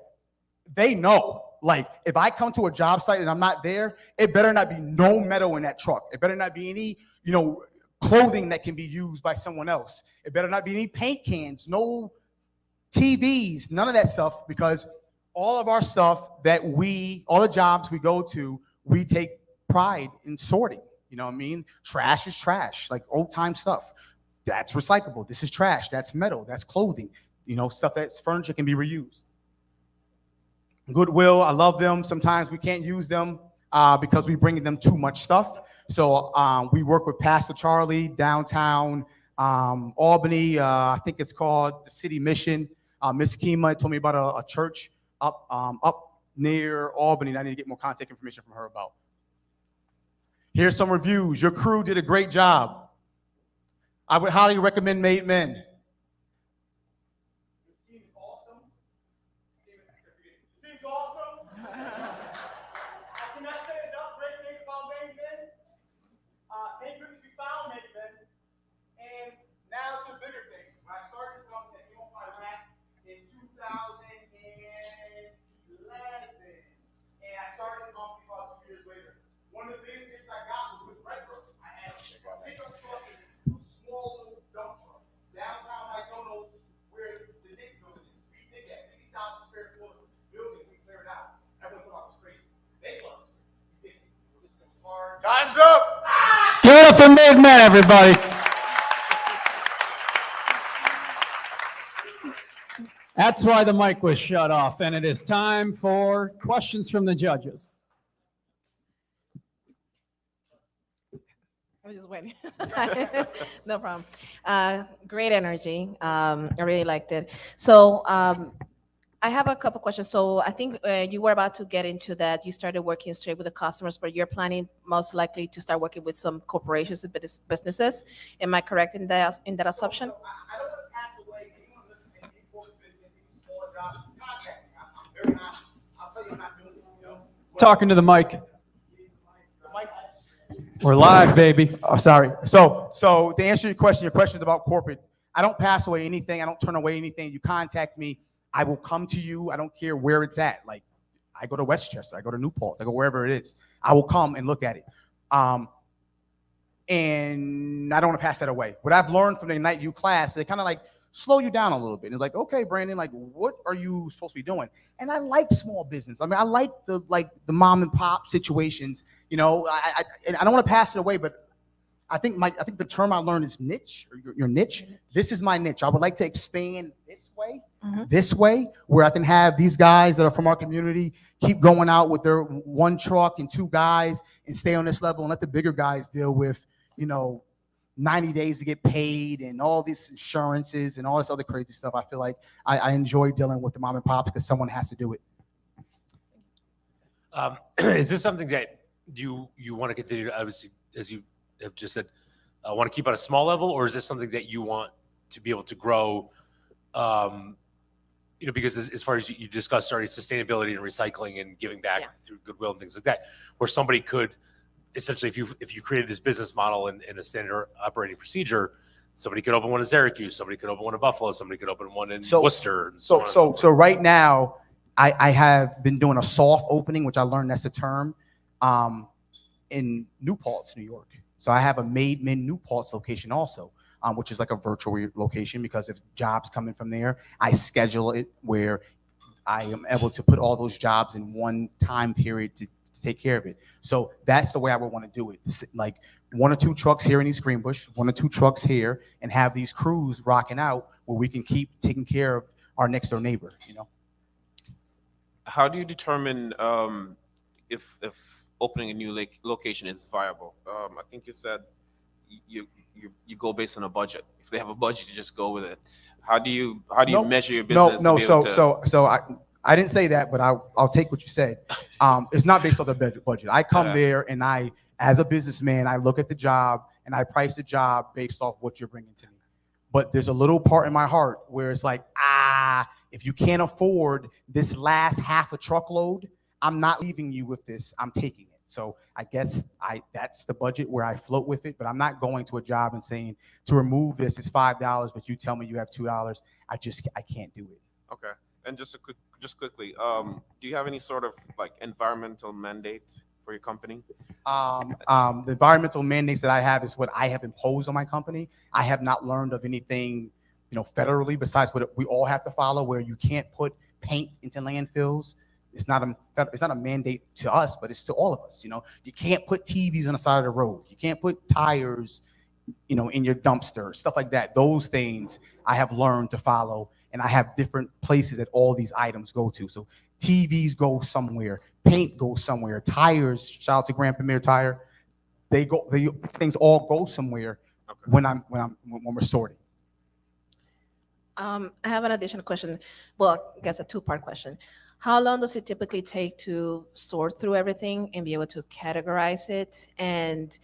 they know, like, if I come to a job site and I'm not there, it better not be no metal in that truck. It better not be any, clothing that can be used by someone else. It better not be any paint cans, no TVs, none of that stuff, because all of our stuff all the jobs we go to, we take pride in sorting. You know what I mean? Trash is trash, like old time stuff. That's recyclable. This is trash. That's metal. That's clothing. Stuff that's furniture can be reused. Goodwill, I love them. Sometimes we can't use them because we bring them too much stuff. So we work with Pastor Charlie downtown Albany. I think it's called the City Mission. Miss Kima told me about a church up near Albany that I need to get more contact information from her about. Here's some reviews. Your crew did a great job. I would highly recommend Made Men. Now to the bigger things. When I started this company at Iraq in 2011, and I started the company about 2 years later. One of the biggest things I got was with Redbird. I had a pickup truck and a small little dump truck. Downtown McDonald's, where the Knicks building is. We did that 50,000 square foot building. We cleared out. Everyone thought it was crazy. They thought it was crazy. We did it. It was hard. Time's up. it up for MidMen, everybody. That's why the mic was shut off, and it is time for questions from the judges. I was just waiting. No problem. Great energy. I really liked it. So I have a couple questions. So I think you were about to get into that. You started working straight with the customers, but you're planning most likely to start working with some corporations and businesses. Am I correct in that assumption? I don't want to pass away. Anyone listening, any corporate business, any small job, contact me. I'm very honest. I'll tell you I'm not doing it. You know? Talking to the mic. We're live, baby. Oh, sorry. So to answer your question is about corporate. I don't pass away anything. I don't turn away anything. You contact me, I will come to you. I don't care where it's at. Like, I go to Westchester, I go to New Paltz, I go wherever it is. I will come and look at it. And I don't want to pass that away. What I've learned from the IgniteU class, they kind of like slow you down a little bit. And it's like, okay, Brandon, like, what are you supposed to be doing? And I like small business. I mean, I like the mom and pop situations. You know, and I don't want to pass it away, but I think the term I learned is niche, or your niche. This is my niche. I would like to expand this way, where I can have these guys that are from our community keep going out with their one truck and two guys and stay on this level, and let the bigger guys deal with, 90 days to get paid and all these insurances and all this other crazy stuff. I feel like I enjoy dealing with the mom and pops because someone has to do it. Is this something that you want to continue to, obviously, as you have just said, want to keep on a small level, or is this something that you want to be able to grow? Because as far as you discussed already, sustainability and recycling and giving back through goodwill and things like that, where somebody could essentially, if you created this business model and a standard operating procedure, somebody could open one in Syracuse, somebody could open one in Buffalo, somebody could open one in Worcester. And so right now, I have been doing a soft opening, which I learned that's the term, in New Paltz, New York. So I have a Made Men New Paltz location also, which is like a virtual location, because if jobs coming from there, I schedule it where I am able to put all those jobs in one time period to take care of it. So that's the way I would want to do it. Like 1 or 2 trucks here in East Greenbush, 1 or 2 trucks here, and have these crews rocking out where we can keep taking care of our next door neighbor, How do you determine if opening a new location is viable? I think you said you go based on a budget. If they have a budget, you just go with it. How do you measure your business? I didn't say that, but I'll take what you said. It's not based on the budget. I come there and as a businessman, I look at the job and I price the job based off what you're bringing to me. But there's a little part in my heart where it's like, if you can't afford this last half a truckload, I'm not leaving you with this. I'm taking it. So I guess that's the budget where I float with it. But I'm not going to a job and saying to remove this is $5, but you tell me you have $2. I can't do it. Okay. And just quickly, do you have any sort of like environmental mandate for your company? The environmental mandates that I have is what I have imposed on my company. I have not learned of anything, federally besides what we all have to follow, where you can't put paint into landfills. It's not a mandate to us, but it's to all of us. You can't put TVs on the side of the road. You can't put tires, in your dumpster, stuff like that. Those things I have learned to follow. And I have different places that all these items go to. So TVs go somewhere, paint goes somewhere, tires, shout out to Grand Premier Tire, things all go somewhere when we're sorting. I have an additional question. Well, I guess a 2-part question. How long does it typically take to sort through everything and be able to categorize it? And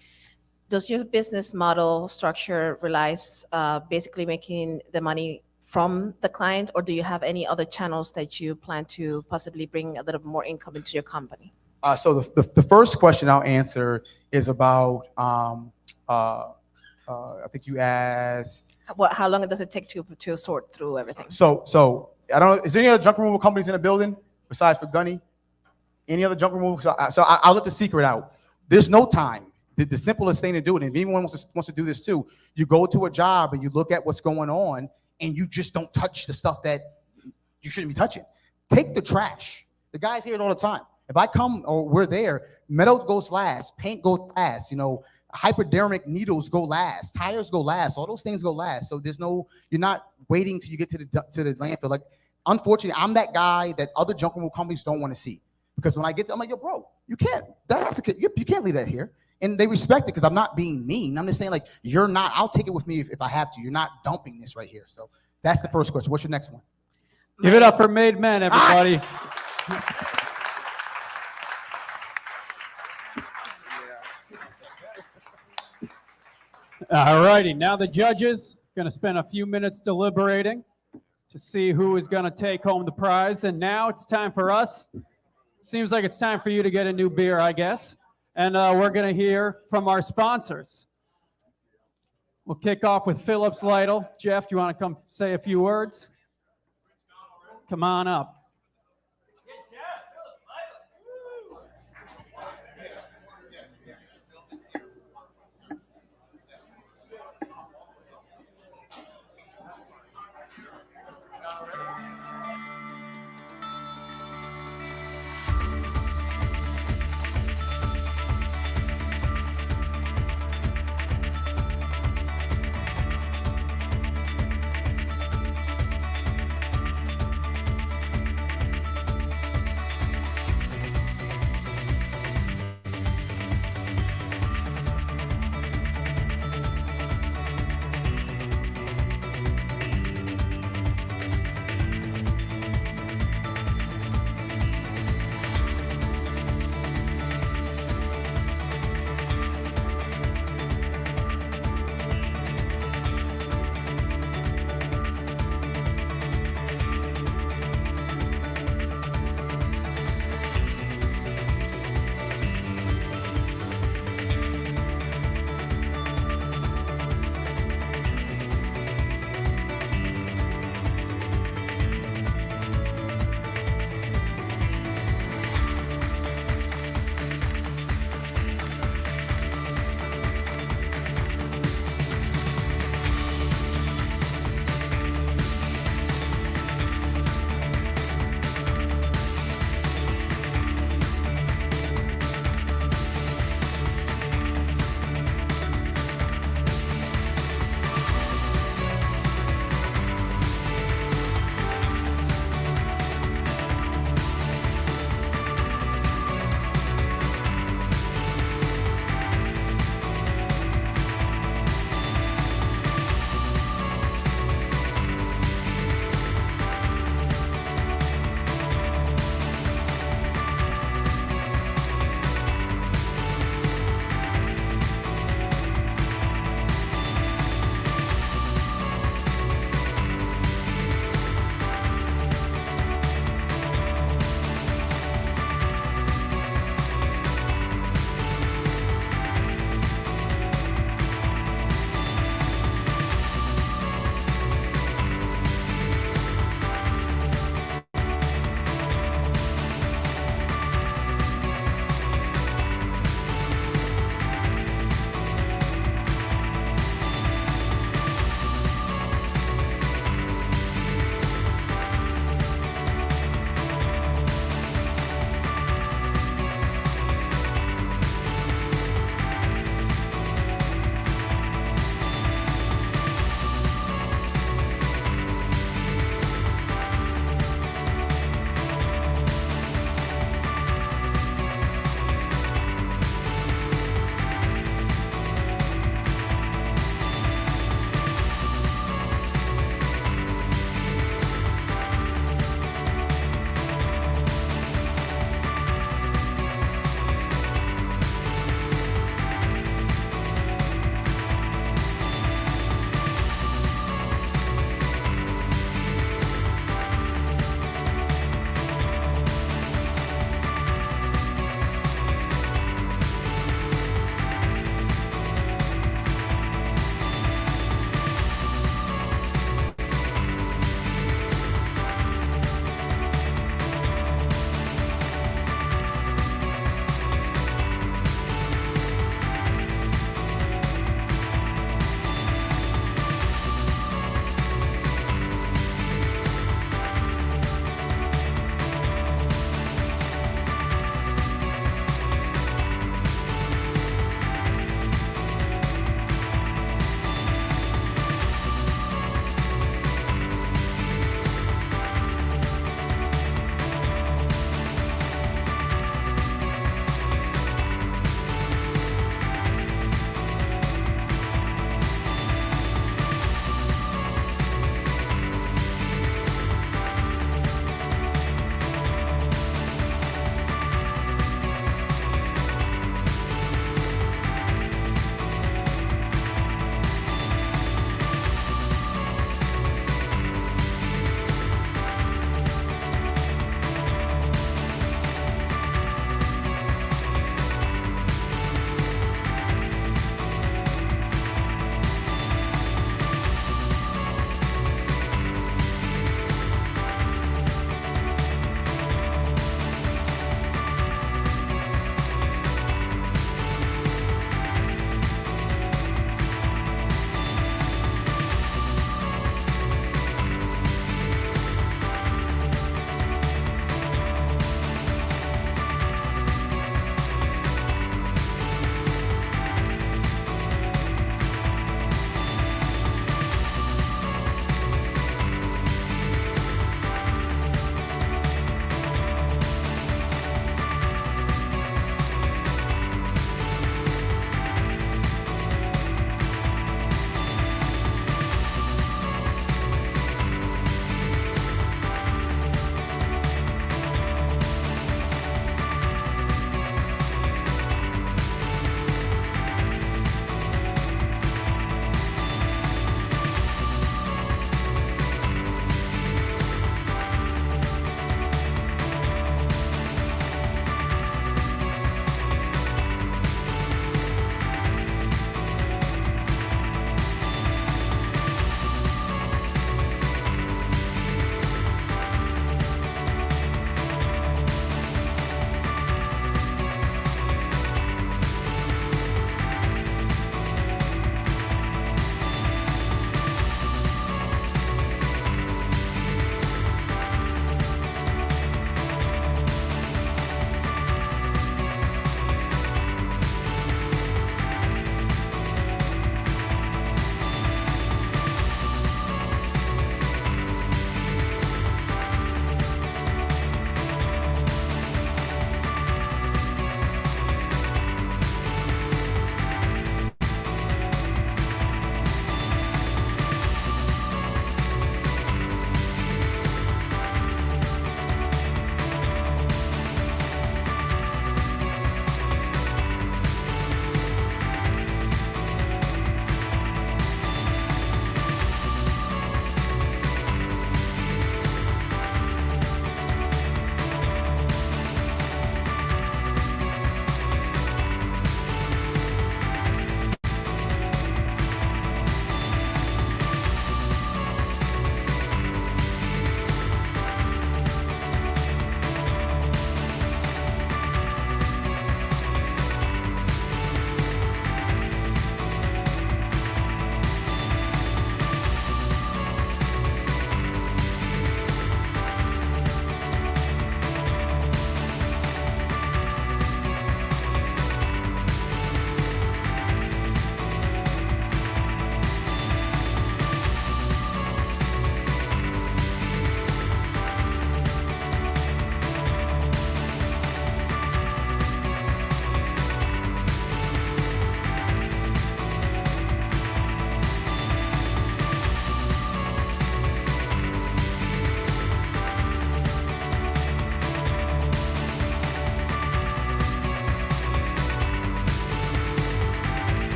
does your business model structure relies basically making the money from the client, or do you have any other channels that you plan to possibly bring a little more income into your company? So the first question I'll answer is about, I think you asked. How long does it take to sort through everything? So I don't know, is there any other junk removal companies in the building besides for Gunny? Any other junk removal? So I'll let the secret out. There's no time. The simplest thing to do it, and if anyone wants to do this too, you go to a job and you look at what's going on, and you just don't touch the stuff that you shouldn't be touching. Take the trash. The guys hear it all the time. If I come or we're there, metal goes last, paint goes last, hypodermic needles go last, tires go last, all those things go last. So you're not waiting till you get to the landfill. Like, unfortunately, I'm that guy that other junk removal companies don't want to see, because when I get to, I'm like, yo, bro, you can't leave that here. And they respect it because I'm not being mean. I'm just saying, like, I'll take it with me if I have to. You're not dumping this right here. So that's the first question. What's your next one? Give it up for Made Men, everybody. All righty, now the judges going to spend a few minutes deliberating to see who is going to take home the prize. And now it's time for us. Seems like it's time for you to get a new beer, I guess. And we're going to hear from our sponsors. We'll kick off with Phillips Lytle. Jeff, do you want to come say a few words? Come on up.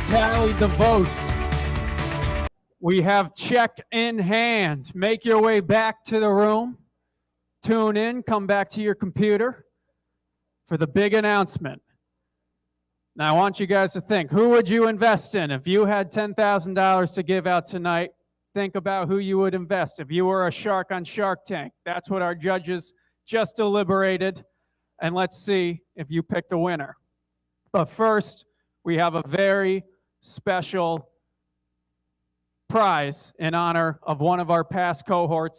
tallied the votes. We have check in hand. Make your way back to the room. Tune in, come back to your computer for the big announcement. Now, I want you guys to think, who would you invest in? If you had $10,000 to give out tonight, think about who you would invest. If you were a shark on Shark Tank, that's what our judges just deliberated. And let's see if you picked a winner. But first, we have a very special prize in honor of one of our past cohort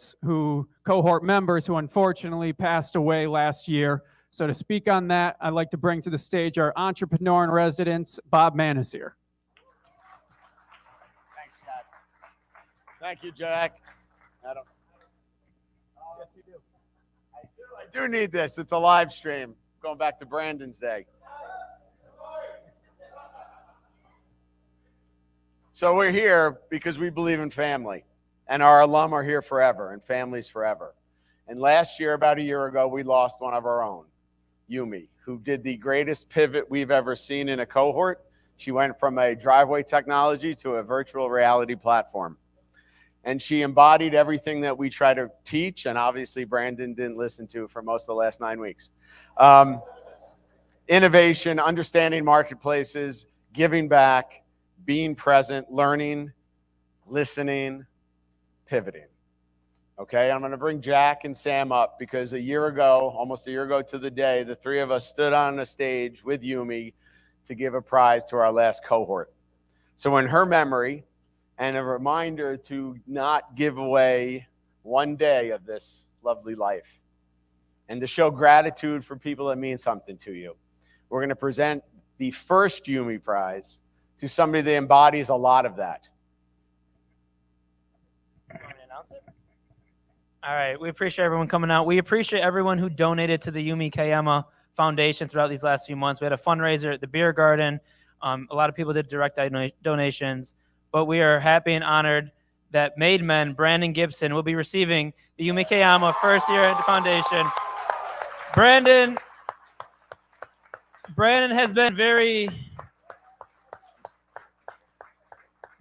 members who unfortunately passed away last year. So to speak on that, I'd like to bring to the stage our entrepreneur in residence, Bob Manasier. Thanks, Jack. Thank you, Jack. Yes, you do. I do need this. It's a live stream. Going back to Brandon's day. So we're here because we believe in family, and our alum are here forever, and families forever. And last year, about a year ago, we lost one of our own, Yumi, who did the greatest pivot we've ever seen in a cohort. She went from a driveway technology to a virtual reality platform. And she embodied everything that we try to teach, and obviously Brandon didn't listen to for most of the last 9 weeks. Innovation, understanding marketplaces, giving back, being present, learning, listening, pivoting. Okay, I'm going to bring Jack and Sam up because a year ago, almost a year ago to the day, the three of us stood on a stage with Yumi to give a prize to our last cohort. So in her memory, and a reminder to not give away one day of this lovely life, and to show gratitude for people that mean something to you, we're going to present the first Yumi prize to somebody that embodies a lot of that. All right, we appreciate everyone coming out. We appreciate everyone who donated to the Yumi Kayama Foundation throughout these last few months. We had a fundraiser at the Beer Garden. A lot of people did direct donations, but we are happy and honored that Made Men, Brandon Gibson, will be receiving the Yumi Kayama first year at the foundation. Brandon has been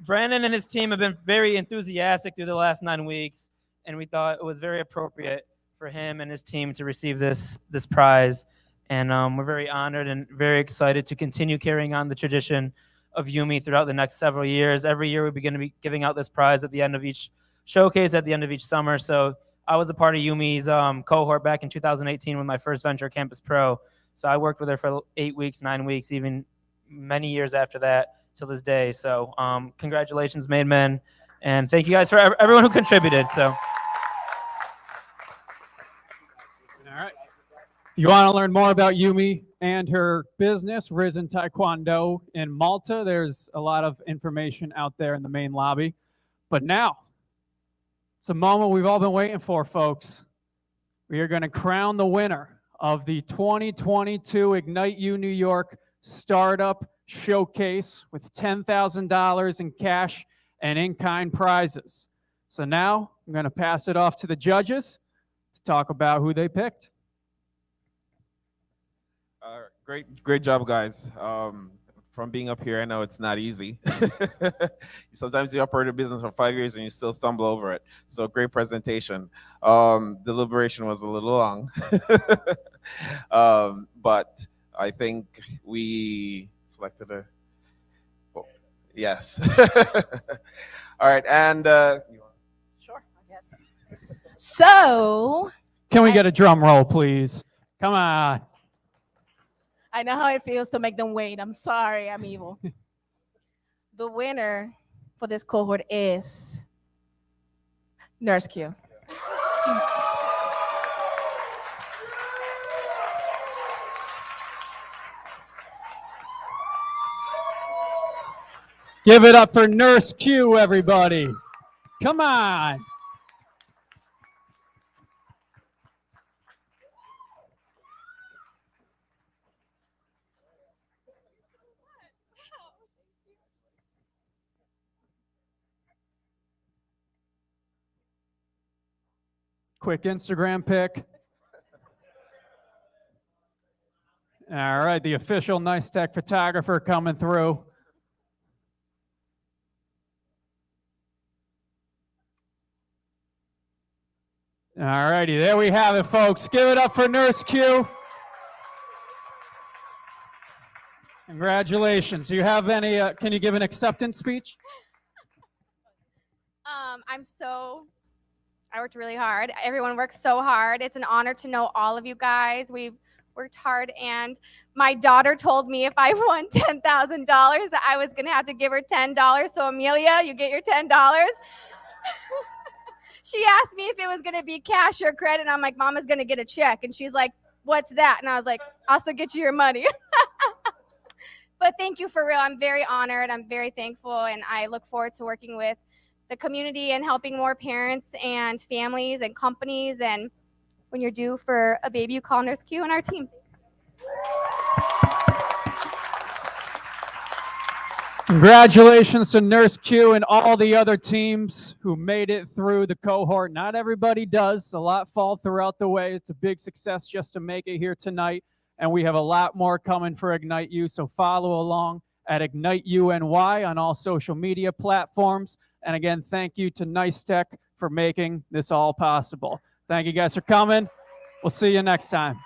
Brandon and his team have been very enthusiastic through the last 9 weeks, and we thought it was very appropriate for him and his team to receive this prize. And we're very honored and very excited to continue carrying on the tradition of Yumi throughout the next several years. Every year we're going to be giving out this prize at the end of each showcase, at the end of each summer. So I was a part of Yumi's cohort back in 2018 with my first venture, Campus Pro. So I worked with her for 8 weeks, 9 weeks, even many years after that till this day. So congratulations, Made Men, and thank you guys for everyone who contributed. So. All right. If you want to learn more about Yumi and her business, Risen Taekwondo in Malta, there's a lot of information out there in the main lobby. But now, it's a moment we've all been waiting for, folks. We are going to crown the winner of the 2022 IgniteU New York Startup Showcase with $10,000 in cash and in-kind prizes. So now I'm going to pass it off to the judges to talk about who they picked. Great job, guys. From being up here, I know it's not easy. Sometimes you operate a business for 5 years and you still stumble over it. So great presentation. Deliberation was a little long, but I think we selected a. Oh, yes. All right, and Sure, I guess. So, Can we get a drum roll, please? Come on. I know how it feels to make them wait. I'm sorry, I'm evil. The winner for this cohort is Nurse Q. Give it up for Nurse Q, everybody. Come on. Quick Instagram pic. All right, the official Nice Tech photographer coming through. All righty, there we have it, folks. Give it up for Nurse Q. Congratulations. Do you have any, can you give an acceptance speech? I worked really hard. Everyone works so hard. It's an honor to know all of you guys. We've worked hard, and my daughter told me if I won $10,000 that I was gonna have to give her $10. So Amelia, you get your $10. She asked me if it was gonna be cash or credit, and I'm like, Mama's gonna get a check. And she's like, what's that? And I was like, I'll still get you your money. But thank you for real. I'm very honored. I'm very thankful, and I look forward to working with the community and helping more parents and families and companies. And when you're due for a baby, you call Nurse Q and our team. Congratulations to Nurse Q and all the other teams who made it through the cohort. Not everybody does. A lot fall throughout the way. It's a big success just to make it here tonight. And we have a lot more coming for IgniteU, so follow along at IgniteU NY on all social media platforms. And again, thank you to Nice Tech for making this all possible. Thank you guys for coming. We'll see you next time.